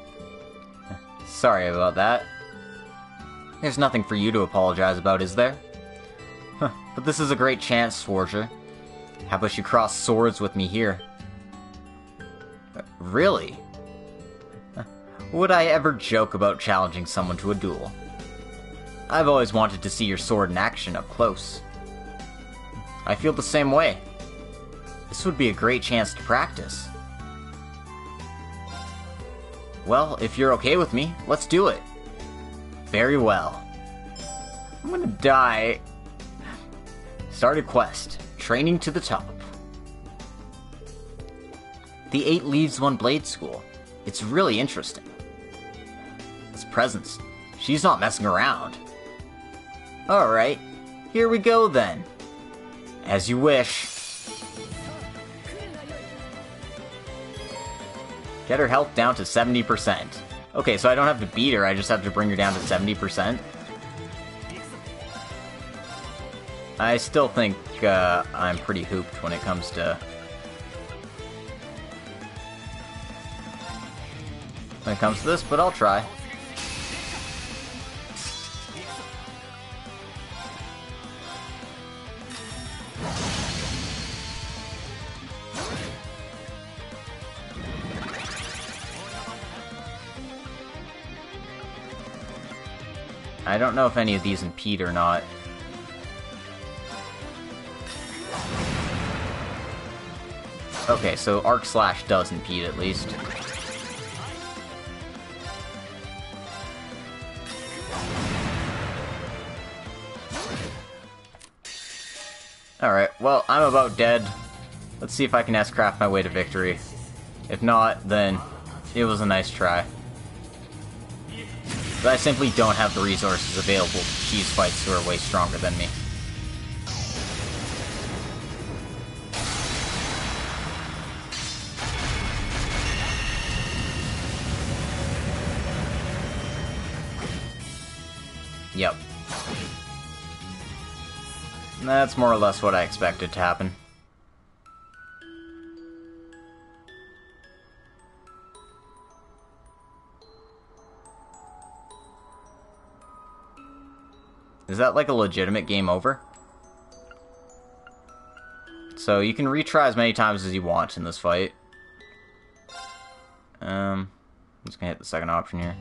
Sorry about that. There's nothing for you to apologize about, is there? But this is a great chance, Schwarzer. How about you cross swords with me here? Really? Would I ever joke about challenging someone to a duel? I've always wanted to see your sword in action up close. I feel the same way. This would be a great chance to practice. Well, if you're okay with me, let's do it. Very well. I'm gonna die. Start a quest. Training to the top. The 8 Leaves 1 Blade School. It's really interesting. It's Presence. She's not messing around. Alright, here we go then. As you wish. Get her health down to 70%. Okay, so I don't have to beat her, I just have to bring her down to 70%. I still think I'm pretty hooped when it comes to... this, but I'll try. I don't know if any of these impede or not. Okay, so Arc Slash does impede at least. Alright, well, I'm about dead. Let's see if I can S-craft my way to victory. If not, then it was a nice try. But I simply don't have the resources available to cheese fights who are way stronger than me. Yep. That's more or less what I expected to happen. Is that like a legitimate game over? So you can retry as many times as you want in this fight. I'm just gonna hit the second option here.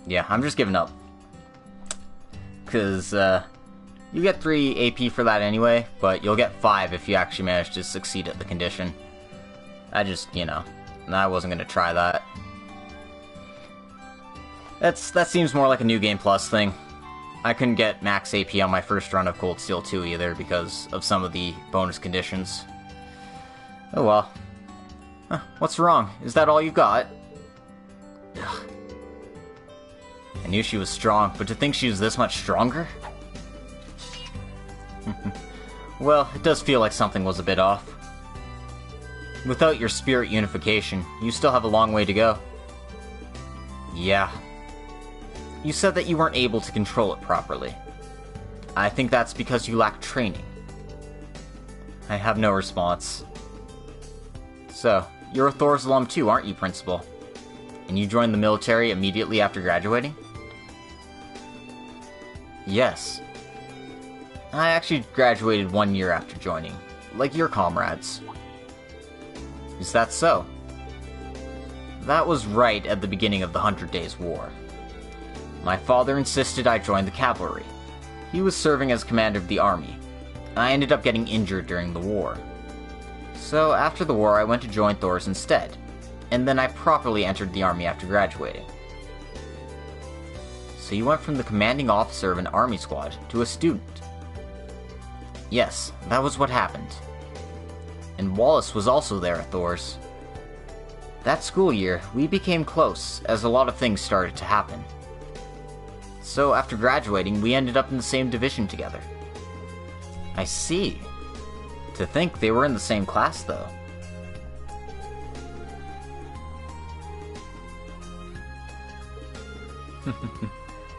Yeah, I'm just giving up. Because, you get 3 AP for that anyway, but you'll get 5 if you actually manage to succeed at the condition. I just, you know, I wasn't gonna try that. That seems more like a New Game Plus thing. I couldn't get max AP on my first run of Cold Steel 2 either because of some of the bonus conditions. Oh well. Huh, what's wrong? Is that all you got? Ugh. I knew she was strong, but to think she was this much stronger? Well, it does feel like something was a bit off. Without your spirit unification, you still have a long way to go. Yeah. You said that you weren't able to control it properly. I think that's because you lack training. I have no response. So, you're a Thor's alum too, aren't you, Principal? And you joined the military immediately after graduating? Yes. I actually graduated 1 year after joining, like your comrades. Is that so? That was right at the beginning of the 100 Days War. My father insisted I join the cavalry. He was serving as commander of the army. I ended up getting injured during the war. So after the war, I went to join Thor's instead, and then I properly entered the army after graduating. So you went from the commanding officer of an army squad to a student. Yes, that was what happened. And Wallace was also there at Thor's. That school year, we became close, as a lot of things started to happen. So after graduating, we ended up in the same division together. I see. To think they were in the same class, though.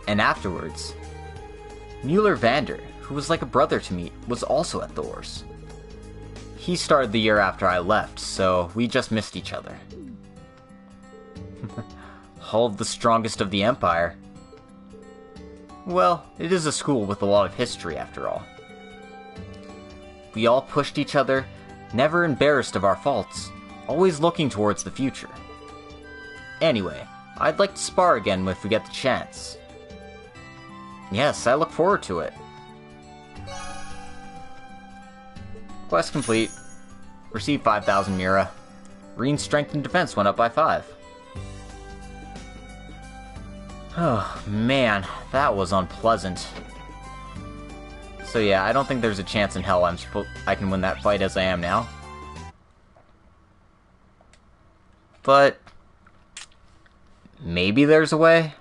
And afterwards, Mueller-Vander, who was like a brother to me, was also at Thor's. He started the year after I left, so we just missed each other. All of the strongest of the Empire. Well, it is a school with a lot of history, after all. We all pushed each other, never embarrassed of our faults, always looking towards the future. Anyway, I'd like to spar again if we get the chance. Yes, I look forward to it. Quest complete. Received 5,000 Mira. Rean's strength and defense went up by 5. Oh, man, that was unpleasant. So yeah, I don't think there's a chance in hell I can win that fight as I am now. But maybe there's a way?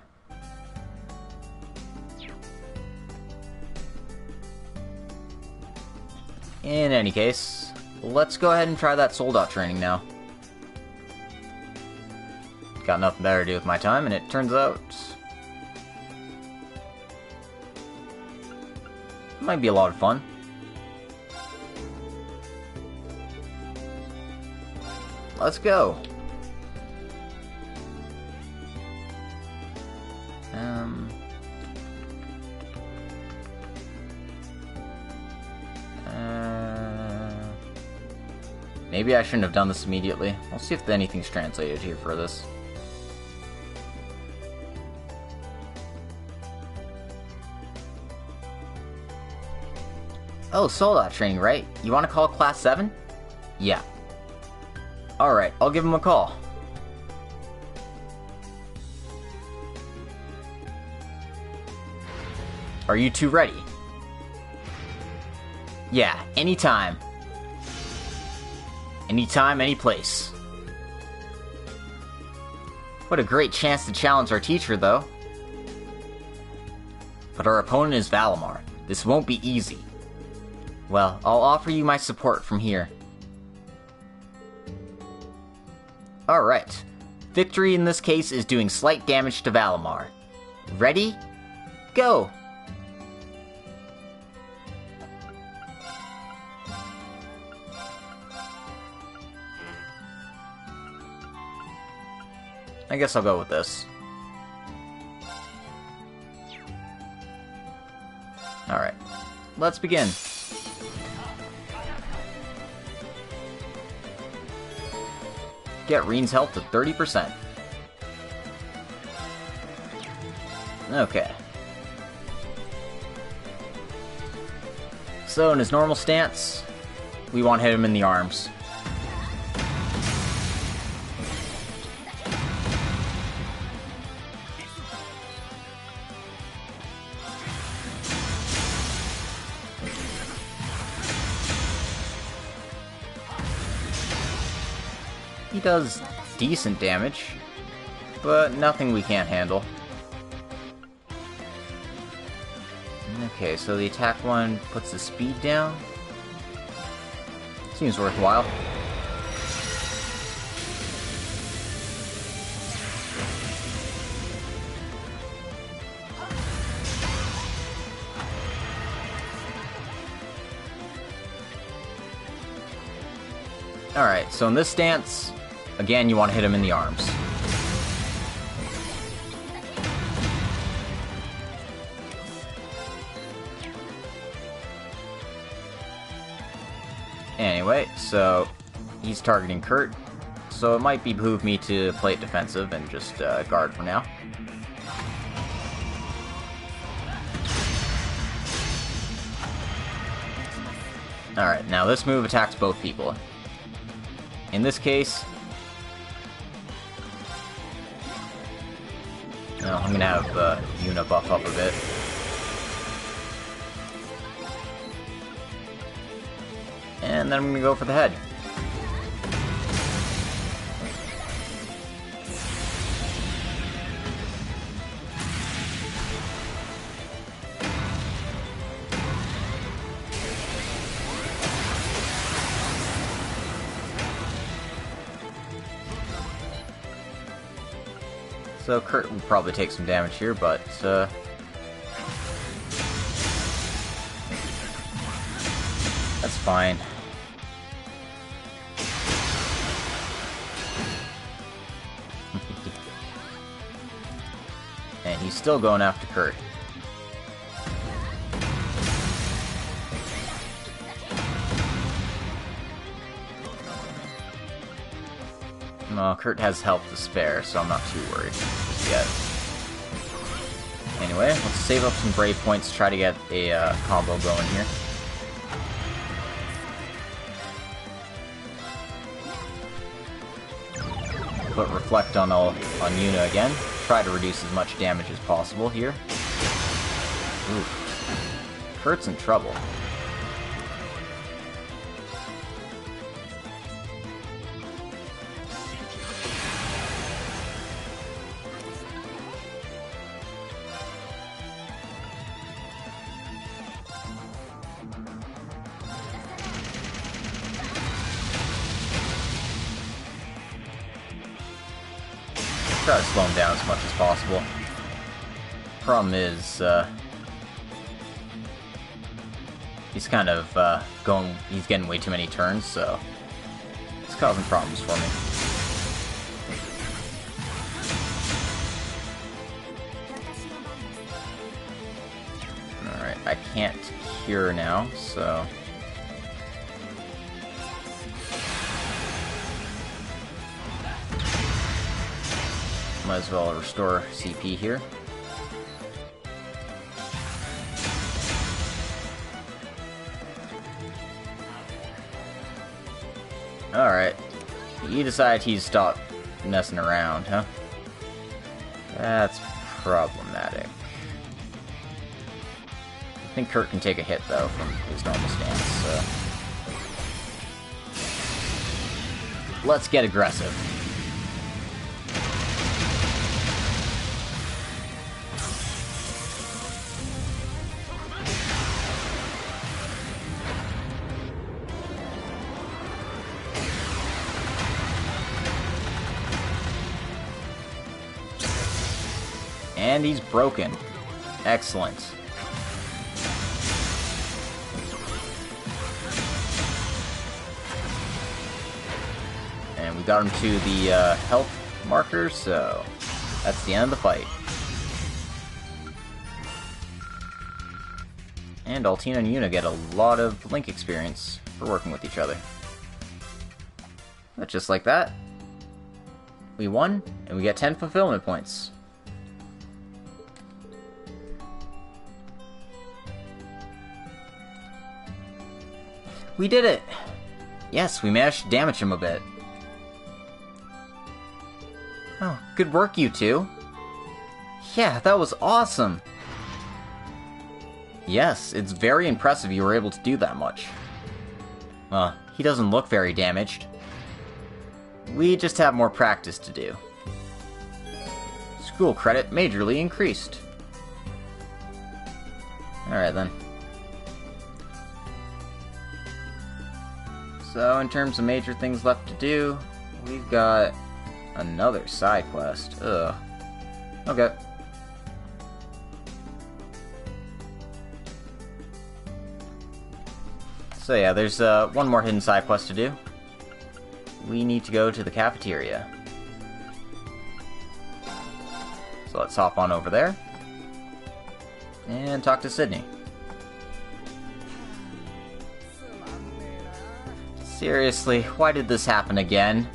In any case, let's go ahead and try that sold-out training now. Got nothing better to do with my time, and it turns out it might be a lot of fun. Let's go. Maybe I shouldn't have done this immediately. We'll see if anything's translated here for this. Oh, sold-out training, right? You want to call Class 7? Yeah. Alright, I'll give him a call. Are you two ready? Yeah, anytime. Anytime, any place. What a great chance to challenge our teacher, though. But our opponent is Valimar. This won't be easy. Well, I'll offer you my support from here. Alright. Victory in this case is doing slight damage to Valimar. Ready? Go! I guess I'll go with this. Alright. Let's begin. Get Rean's health to 30%. Okay. So, in his normal stance, we want to hit him in the arms. He does decent damage, but nothing we can't handle. Okay, so the attack one puts the speed down. Seems worthwhile. Alright, so in this stance, again, you want to hit him in the arms. Anyway, so he's targeting Kurt, so it might behoove me to play it defensive and just guard for now. Alright, now this move attacks both people. In this case... No, I'm gonna have Yuna buff up a bit. And then I'm gonna go for the head. So Kurt will probably take some damage here, but that's fine. And he's still going after Kurt. No, Kurt has health to spare, so I'm not too worried just yet. Anyway, let's save up some brave points to try to get a combo going here. Put Reflect on Yuna again. Try to reduce as much damage as possible here. Oof. Kurt's in trouble. Try to slow him down as much as possible. Problem is, he's kind of he's getting way too many turns, so it's causing problems for me. Alright, I can't cure now, so... Might as well restore CP here. Alright. You decide he's stopped messing around, huh? That's problematic. I think Kurt can take a hit, though, from his normal stance, so... Let's get aggressive. And he's broken. Excellent. And we got him to the health marker, so that's the end of the fight. And Altina and Yuna get a lot of Link experience for working with each other. But just like that, we won, and we get 10 fulfillment points. We did it! Yes, we managed to damage him a bit. Oh, good work, you two. Yeah, that was awesome! Yes, it's very impressive you were able to do that much. He doesn't look very damaged. We just have more practice to do. School credit majorly increased. Alright then. So, in terms of major things left to do, we've got another side quest. Ugh. Okay. So yeah, there's one more hidden side quest to do. We need to go to the cafeteria. So let's hop on over there and talk to Sydney. Seriously, why did this happen again?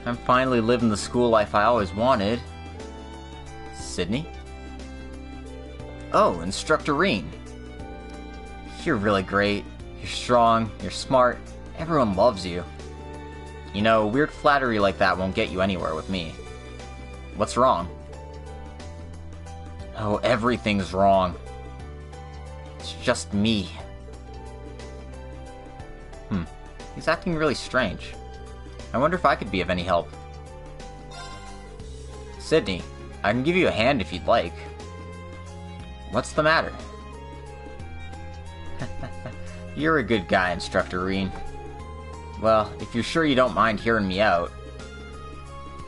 I'm finally living the school life I always wanted. Sydney? Oh, Instructor Rean. You're really great. You're strong, you're smart, everyone loves you. You know, weird flattery like that won't get you anywhere with me. What's wrong? Oh, everything's wrong. It's just me. He's acting really strange. I wonder if I could be of any help. Sydney, I can give you a hand if you'd like. What's the matter? You're a good guy, Instructor Rean. Well, if you're sure you don't mind hearing me out...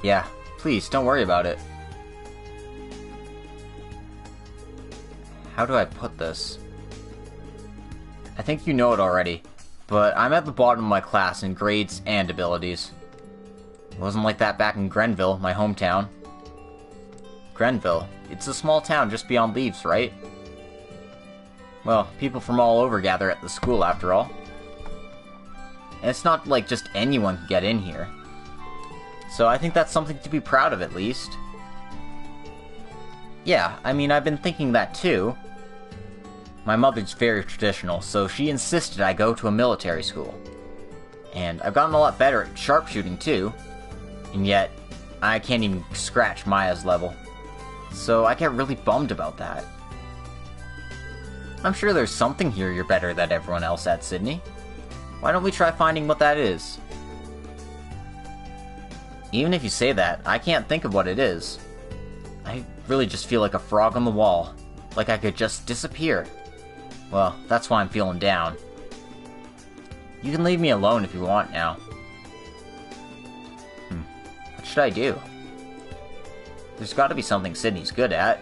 Yeah, please, don't worry about it. How do I put this? I think you know it already, but I'm at the bottom of my class in grades and abilities. It wasn't like that back in Grenville, my hometown. Grenville? It's a small town just beyond Leeves, right? Well, people from all over gather at the school, after all. And it's not like just anyone can get in here. So I think that's something to be proud of, at least. Yeah, I mean, I've been thinking that too. My mother's very traditional, so she insisted I go to a military school. And I've gotten a lot better at sharpshooting too. And yet, I can't even scratch Maya's level. So I get really bummed about that. I'm sure there's something here you're better than everyone else at, Sydney. Why don't we try finding what that is? Even if you say that, I can't think of what it is. I really just feel like a frog on the wall. Like I could just disappear. Well, that's why I'm feeling down. You can leave me alone if you want now. What should I do? There's gotta be something Sydney's good at.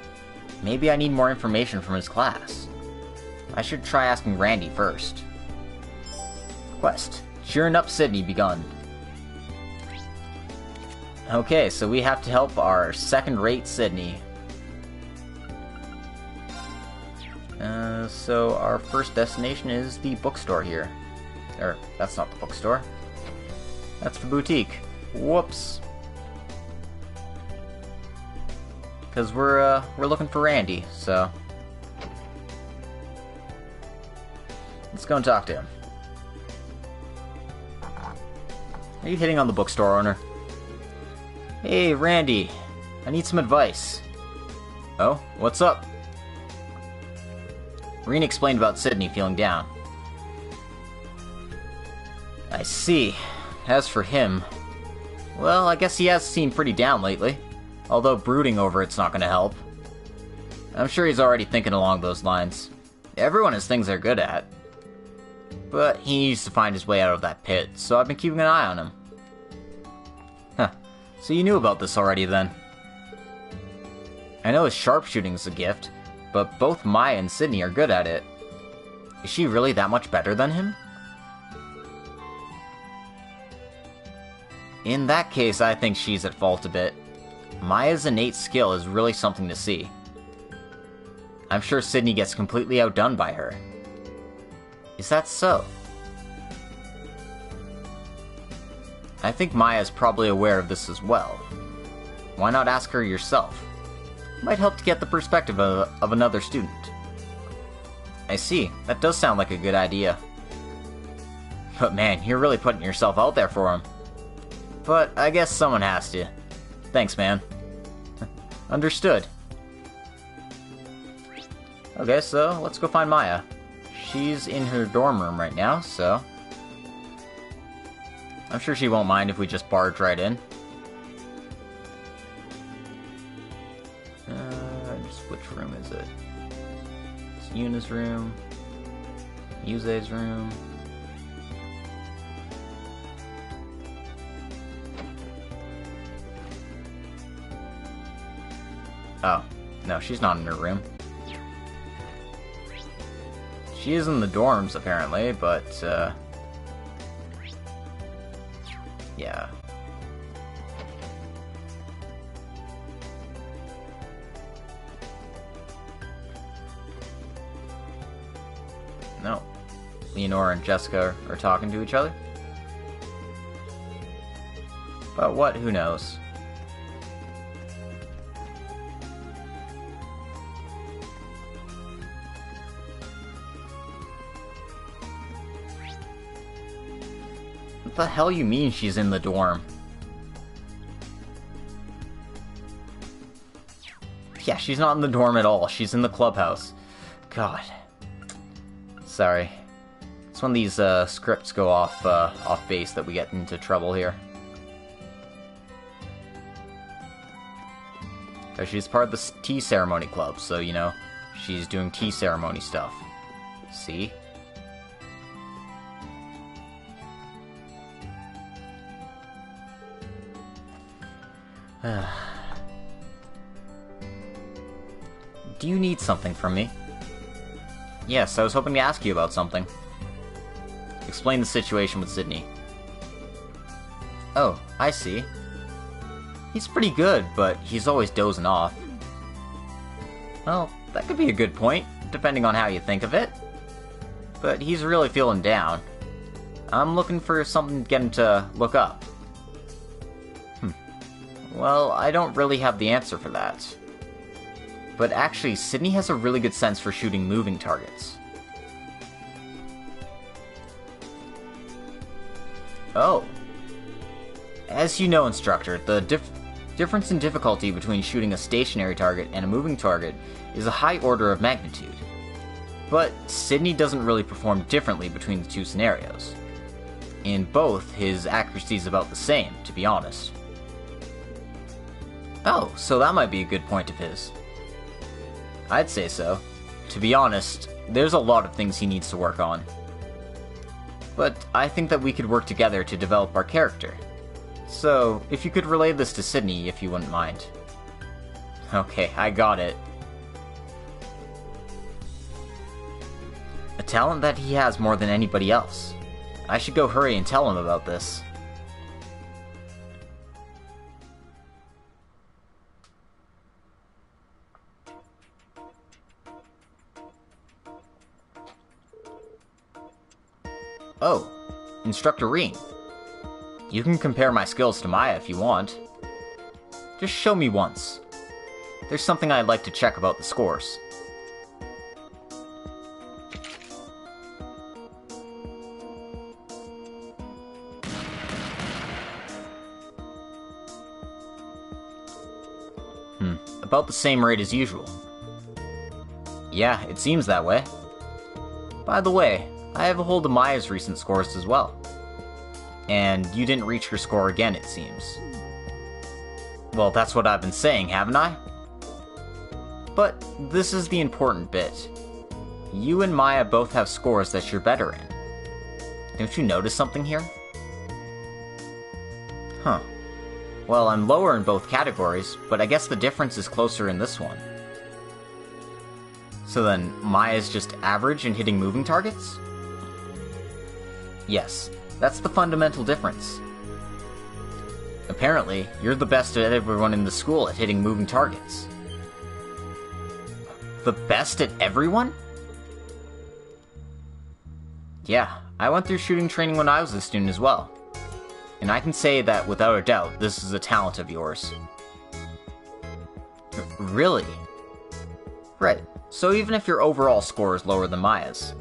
Maybe I need more information from his class. I should try asking Randy first. Quest. Cheering up Sydney begun. Okay, so we have to help our second-rate Sydney. So our first destination is the bookstore here. Or, that's not the bookstore. That's the boutique. Whoops. Because we're looking for Randy, so... Let's go and talk to him. Are you hitting on the bookstore owner? Hey, Randy. I need some advice. Oh, what's up? Rean explained about Sydney feeling down. I see. As for him... Well, I guess he has seemed pretty down lately. Although brooding over it's not going to help. I'm sure he's already thinking along those lines. Everyone has things they're good at. But he needs to find his way out of that pit, so I've been keeping an eye on him. Huh. So you knew about this already then. I know his sharpshooting's a gift, but both Maya and Sydney are good at it. Is she really that much better than him? In that case, I think she's at fault a bit. Maya's innate skill is really something to see. I'm sure Sydney gets completely outdone by her. Is that so? I think Maya's probably aware of this as well. Why not ask her yourself? Might help to get the perspective of another student. I see, that does sound like a good idea. But man, you're really putting yourself out there for him. But I guess someone has to. Thanks, man. Understood. Okay, so let's go find Maya. She's in her dorm room right now, so... I'm sure she won't mind if we just barge right in. Which room is it? It's Yuna's room. Yuze's room. Oh, no, she's not in her room. She is in the dorms, apparently, but, yeah. No. Leonora and Jessica are talking to each other. But what? Who knows? What the hell you mean she's in the dorm? Yeah, she's not in the dorm at all. She's in the clubhouse. God. Sorry. It's when these scripts go off base that we get into trouble here. Because she's part of the tea ceremony club, so, you know, she's doing tea ceremony stuff. See? Do you need something from me? Yes, I was hoping to ask you about something. Explain the situation with Sydney. Oh, I see. He's pretty good, but he's always dozing off. Well, that could be a good point, depending on how you think of it. But he's really feeling down. I'm looking for something to get him to look up. Well, I don't really have the answer for that. But actually, Sydney has a really good sense for shooting moving targets. Oh. As you know, instructor, the difference in difficulty between shooting a stationary target and a moving target is a high order of magnitude. But Sydney doesn't really perform differently between the two scenarios. In both, his accuracy is about the same, to be honest. Oh, so that might be a good point of his. I'd say so. To be honest, there's a lot of things he needs to work on. But I think that we could work together to develop our character. So, if you could relay this to Sydney, if you wouldn't mind. Okay, I got it. A talent that he has more than anybody else. I should go hurry and tell him about this. Oh, Instructor Rean. You can compare my skills to Maya if you want. Just show me once. There's something I'd like to check about the scores. About the same rate as usual. Yeah, it seems that way. By the way, I have a hold of Maya's recent scores as well. And you didn't reach her score again, it seems. Well, that's what I've been saying, haven't I? But this is the important bit. You and Maya both have scores that you're better in. Don't you notice something here? Huh. Well, I'm lower in both categories, but I guess the difference is closer in this one. So then, Maya's just average in hitting moving targets? Yes, that's the fundamental difference. Apparently, you're the best at everyone in the school at hitting moving targets. The best at everyone? Yeah, I went through shooting training when I was a student as well. And I can say that without a doubt, this is a talent of yours. Really? Right, so even if your overall score is lower than Maya's,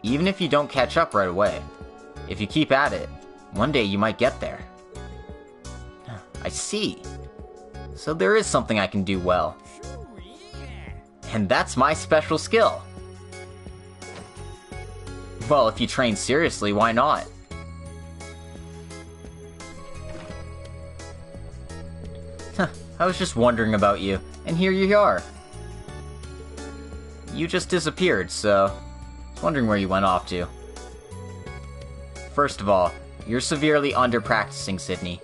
even if you don't catch up right away, if you keep at it, one day you might get there. I see. So there is something I can do well. And that's my special skill. Well, if you train seriously, why not? I was just wondering about you, and here you are. You just disappeared, so I was wondering where you went off to. First of all, you're severely under-practicing, Sydney.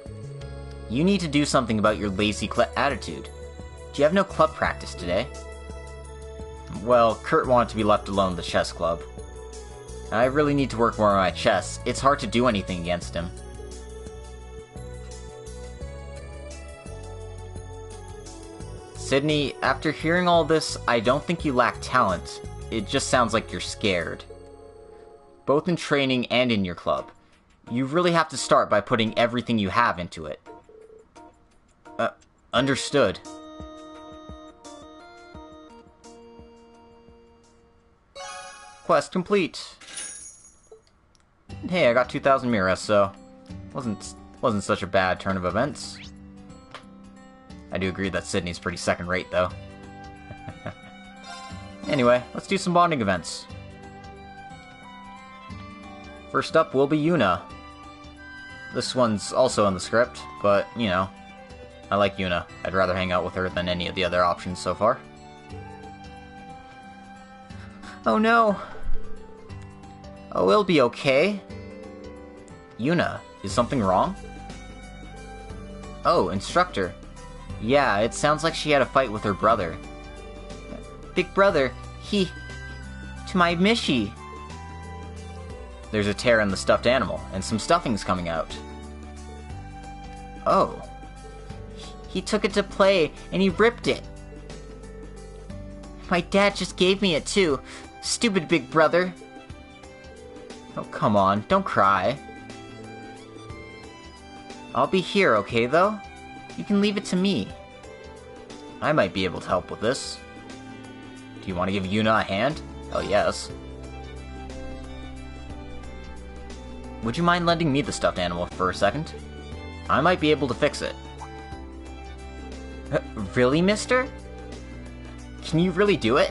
You need to do something about your lazy attitude. Do you have no club practice today? Well, Kurt wanted to be left alone at the chess club. I really need to work more on my chess. It's hard to do anything against him. Sydney, after hearing all this, I don't think you lack talent. It just sounds like you're scared. Both in training and in your club. You really have to start by putting everything you have into it. Understood. Quest complete. Hey, I got 2,000 Mira, so Wasn't such a bad turn of events. I do agree that Sydney's pretty second-rate, though. Anyway, let's do some bonding events. First up will be Yuna. This one's also in the script, but, you know, I like Yuna. I'd rather hang out with her than any of the other options so far. Oh no! Oh, it'll be okay. Yuna, is something wrong? Oh, instructor. Yeah, it sounds like she had a fight with her brother. Big brother, to my Mishi. There's a tear in the stuffed animal, and some stuffing's coming out. Oh. He took it to play, and he ripped it. My dad just gave me it too. Stupid big brother. Oh, come on, don't cry. I'll be here, okay, though? You can leave it to me. I might be able to help with this. Do you want to give Yuna a hand? Hell yes. Would you mind lending me the stuffed animal for a second? I might be able to fix it. Really, mister? Can you really do it?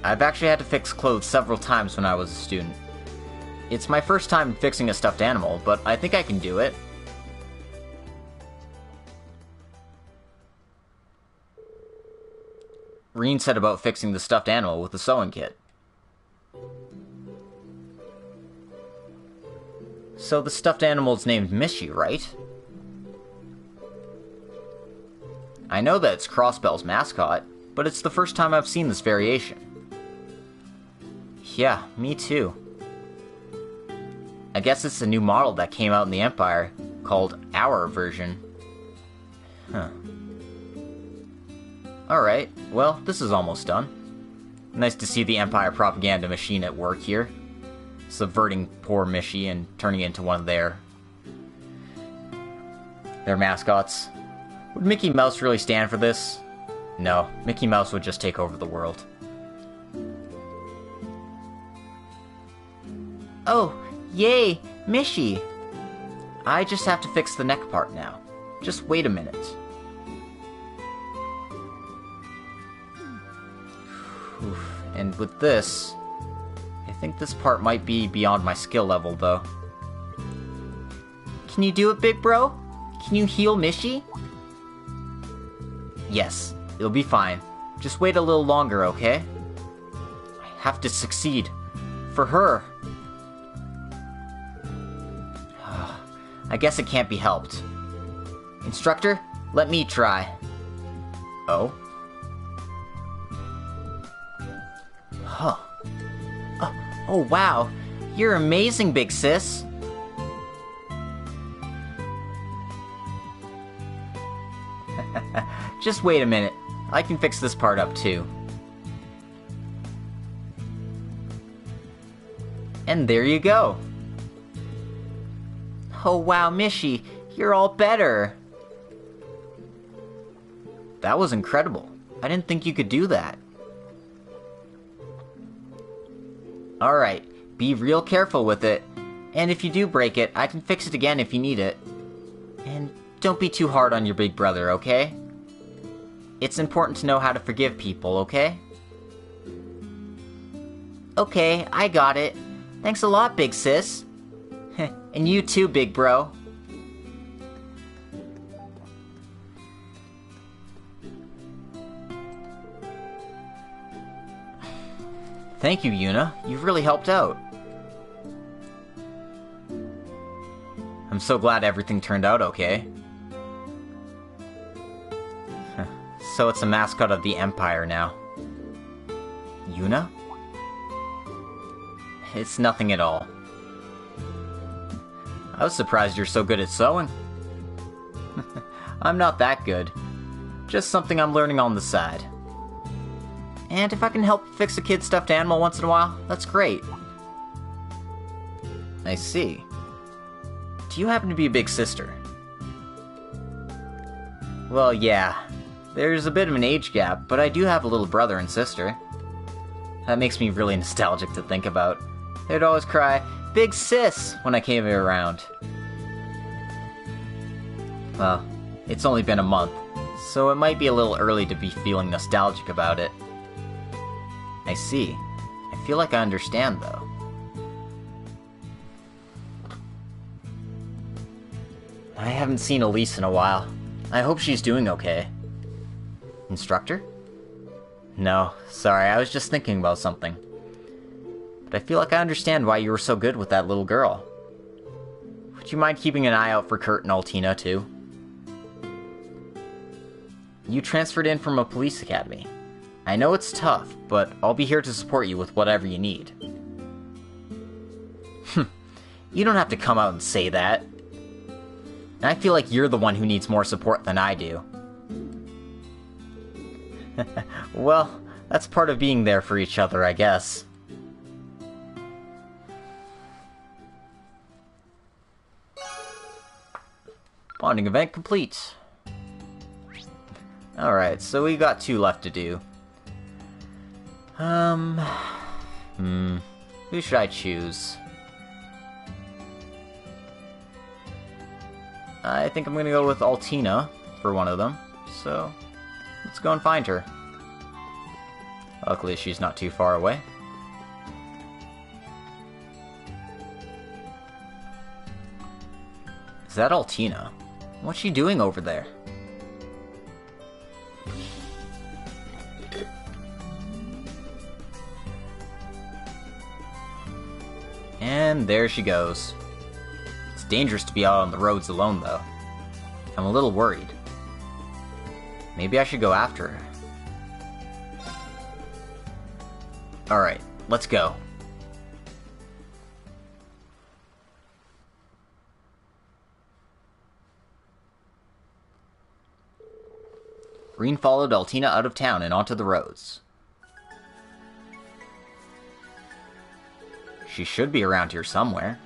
I've actually had to fix clothes several times when I was a student. It's my first time fixing a stuffed animal, but I think I can do it. Rean said about fixing the stuffed animal with the sewing kit. So the stuffed animal's named Mishi, right? I know that it's Crossbell's mascot, but it's the first time I've seen this variation. Yeah, me too. I guess it's a new model that came out in the Empire, called Our Version. Huh. Alright, well, this is almost done. Nice to see the Empire propaganda machine at work here. Subverting poor Mishi and turning it into one of their mascots. Would Mickey Mouse really stand for this? No, Mickey Mouse would just take over the world. Oh, yay, Mishi! I just have to fix the neck part now. Just wait a minute. And with this, I think this part might be beyond my skill level, though. Can you do it, big bro? Can you heal Mishi? Yes, it'll be fine. Just wait a little longer, okay? I have to succeed. For her. I guess it can't be helped. Instructor, let me try. Oh? Huh. Oh, wow. You're amazing, big sis. Just wait a minute. I can fix this part up, too. And there you go. Oh, wow, Mishi. You're all better. That was incredible. I didn't think you could do that. Alright, be real careful with it. And if you do break it, I can fix it again if you need it. And don't be too hard on your big brother, okay? It's important to know how to forgive people, okay? Okay, I got it. Thanks a lot, big sis. And you too, big bro. Thank you, Yuna. You've really helped out. I'm so glad everything turned out okay. So it's a mascot of the Empire now. Yuna? It's nothing at all. I was surprised you're so good at sewing. I'm not that good. Just something I'm learning on the side. And if I can help fix a kid's stuffed animal once in a while, that's great. I see. Do you happen to be a big sister? Well, yeah. There's a bit of an age gap, but I do have a little brother and sister. That makes me really nostalgic to think about. They'd always cry, "Big sis," when I came around. Well, it's only been a month, so it might be a little early to be feeling nostalgic about it. I see. I feel like I understand, though. I haven't seen Elise in a while. I hope she's doing okay. Instructor? No, sorry, I was just thinking about something. But I feel like I understand why you were so good with that little girl. Would you mind keeping an eye out for Kurt and Altina, too? You transferred in from a police academy. I know it's tough, but I'll be here to support you with whatever you need. You don't have to come out and say that. I feel like you're the one who needs more support than I do. Well, that's part of being there for each other, I guess. Bonding event complete. Alright, so we got 2 left to do. Who should I choose? I think I'm gonna go with Altina for one of them, so let's go and find her. Luckily, she's not too far away. Is that Altina? What's she doing over there? And there she goes. It's dangerous to be out on the roads alone, though. I'm a little worried. Maybe I should go after her. Alright, let's go. Rean followed Altina out of town and onto the roads. She should be around here somewhere.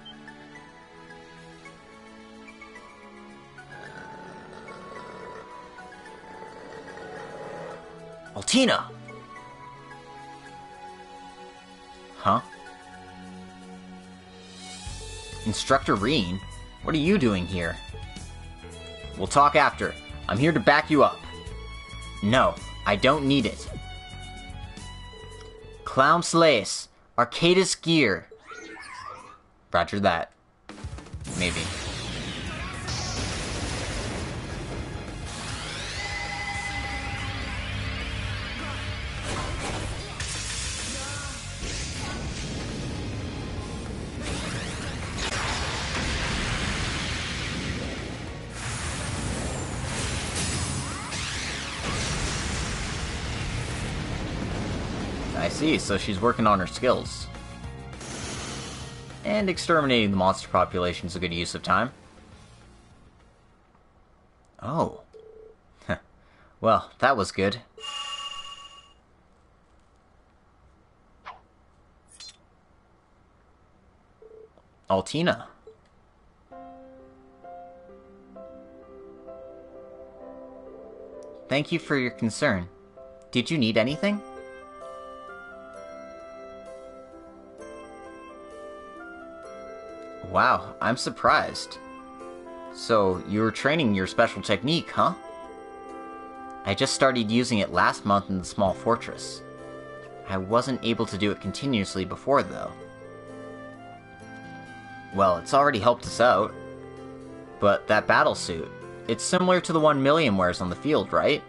Altina! Huh? Instructor Rean? What are you doing here? We'll talk after. I'm here to back you up. No, I don't need it. Clown Slays, Arcadis Gear. Roger that. Maybe. I see, so she's working on her skills. And exterminating the monster population is a good use of time. Oh. Well, that was good. Altina. Thank you for your concern. Did you need anything? Wow, I'm surprised. So, you were training your special technique, huh? I just started using it last month in the small fortress. I wasn't able to do it continuously before, though. Well, it's already helped us out. But that battlesuit, it's similar to the one Million wears on the field, right?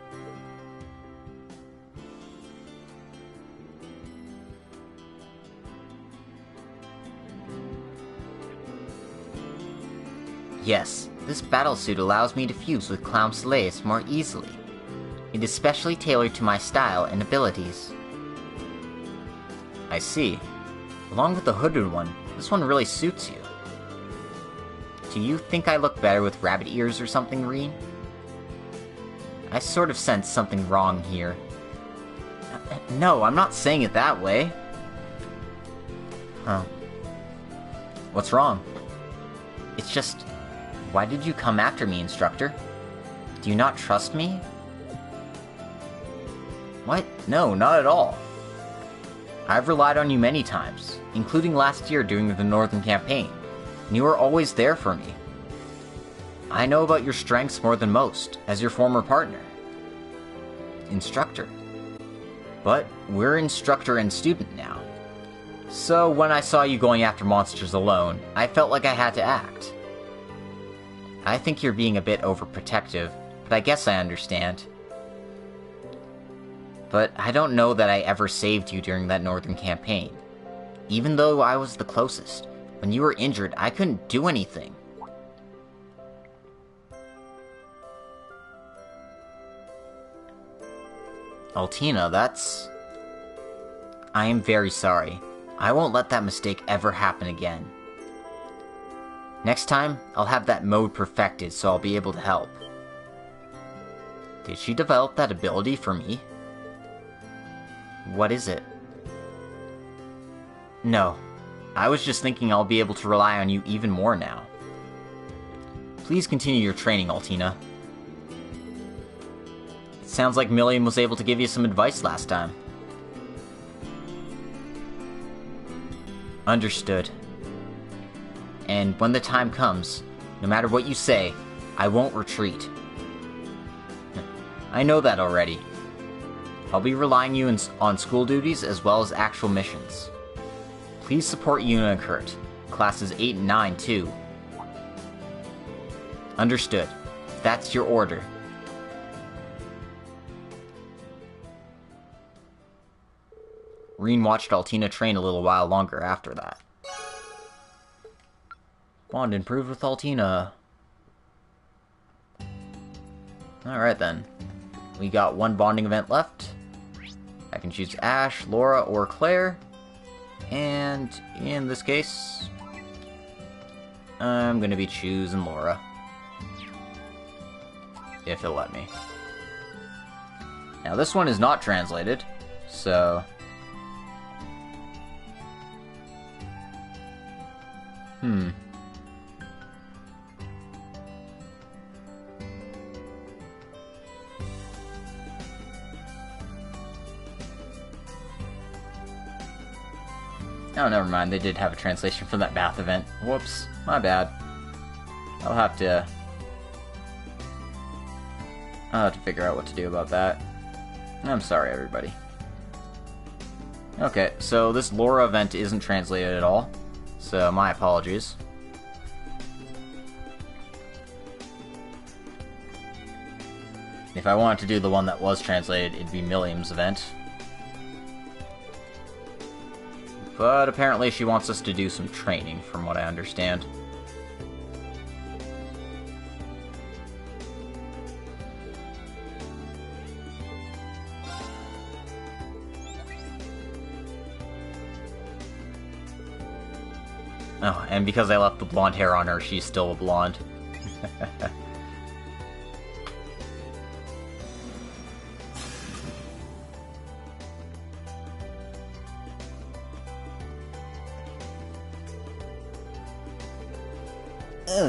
Yes, this battlesuit allows me to fuse with Clown Slays more easily. It is specially tailored to my style and abilities. I see. Along with the hooded one, this one really suits you. Do you think I look better with rabbit ears or something, Rean? I sort of sense something wrong here. No, I'm not saying it that way. Huh. What's wrong? It's just... Why did you come after me, Instructor? Do you not trust me? What? No, not at all. I've relied on you many times, including last year during the Northern Campaign, and you were always there for me. I know about your strengths more than most, as your former partner. Instructor. But we're instructor and student now. So when I saw you going after monsters alone, I felt like I had to act. I think you're being a bit overprotective, but I guess I understand. But I don't know that I ever saved you during that northern campaign. Even though I was the closest, when you were injured, I couldn't do anything. Altina, that's... I am very sorry. I won't let that mistake ever happen again. Next time, I'll have that mode perfected so I'll be able to help. Did she develop that ability for me? What is it? No. I was just thinking I'll be able to rely on you even more now. Please continue your training, Altina. It sounds like Milliam was able to give you some advice last time. Understood. And when the time comes, no matter what you say, I won't retreat. I know that already. I'll be relying on school duties as well as actual missions. Please support Yuna and Kurt. Classes 8 and 9, too. Understood. That's your order. Rean watched Altina train a little while longer after that. Bond improved with Altina. Alright then. We got one bonding event left. I can choose Ash, Laura, or Claire. And in this case, I'm gonna be choosing Laura. If it'll let me. Now this one is not translated, so... Oh, never mind. They did have a translation from that bath event. Whoops. My bad. I'll have to figure out what to do about that. I'm sorry, everybody. Okay, so this Laura event isn't translated at all. So, my apologies. If I wanted to do the one that was translated, it'd be Milliam's event. But apparently she wants us to do some training, from what I understand. Oh, and because I left the blonde hair on her, she's still a blonde.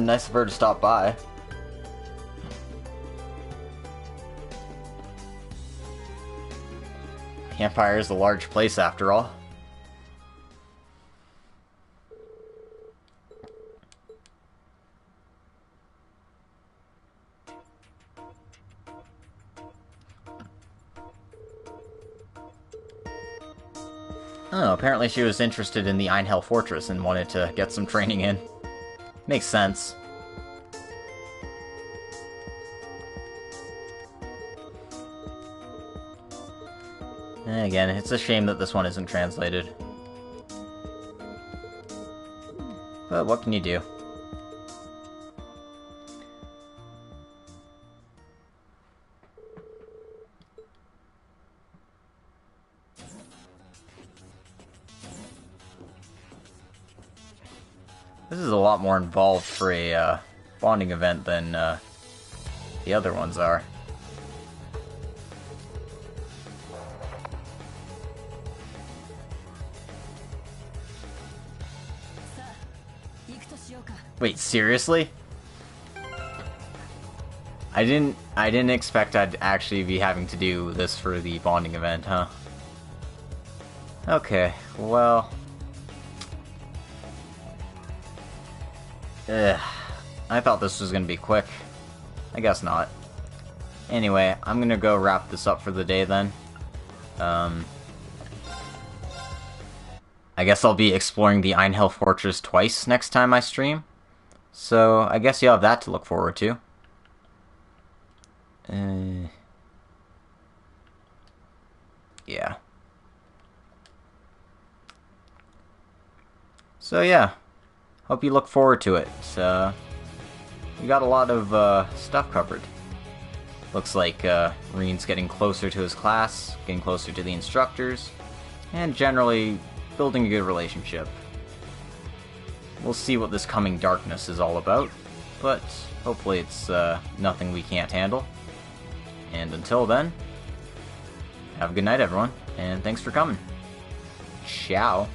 Nice of her to stop by. Empire is a large place after all. Oh, apparently she was interested in the Einhell Fortress and wanted to get some training in. Makes sense. And again, it's a shame that this one isn't translated. But what can you do? This is a lot more involved for a bonding event than the other ones are. Wait, seriously? I didn't expect I'd actually be having to do this for the bonding event, huh? Okay, well... I thought this was gonna be quick. I guess not. Anyway, I'm gonna go wrap this up for the day then. I guess I'll be exploring the Einhell Fortress twice next time I stream. So, I guess you have that to look forward to. Yeah. So yeah, hope you look forward to it. We got a lot of stuff covered. Looks like Rean's getting closer to his class, getting closer to the instructors, and generally building a good relationship. We'll see what this coming darkness is all about, but hopefully it's nothing we can't handle. And until then, have a good night everyone, and thanks for coming. Ciao.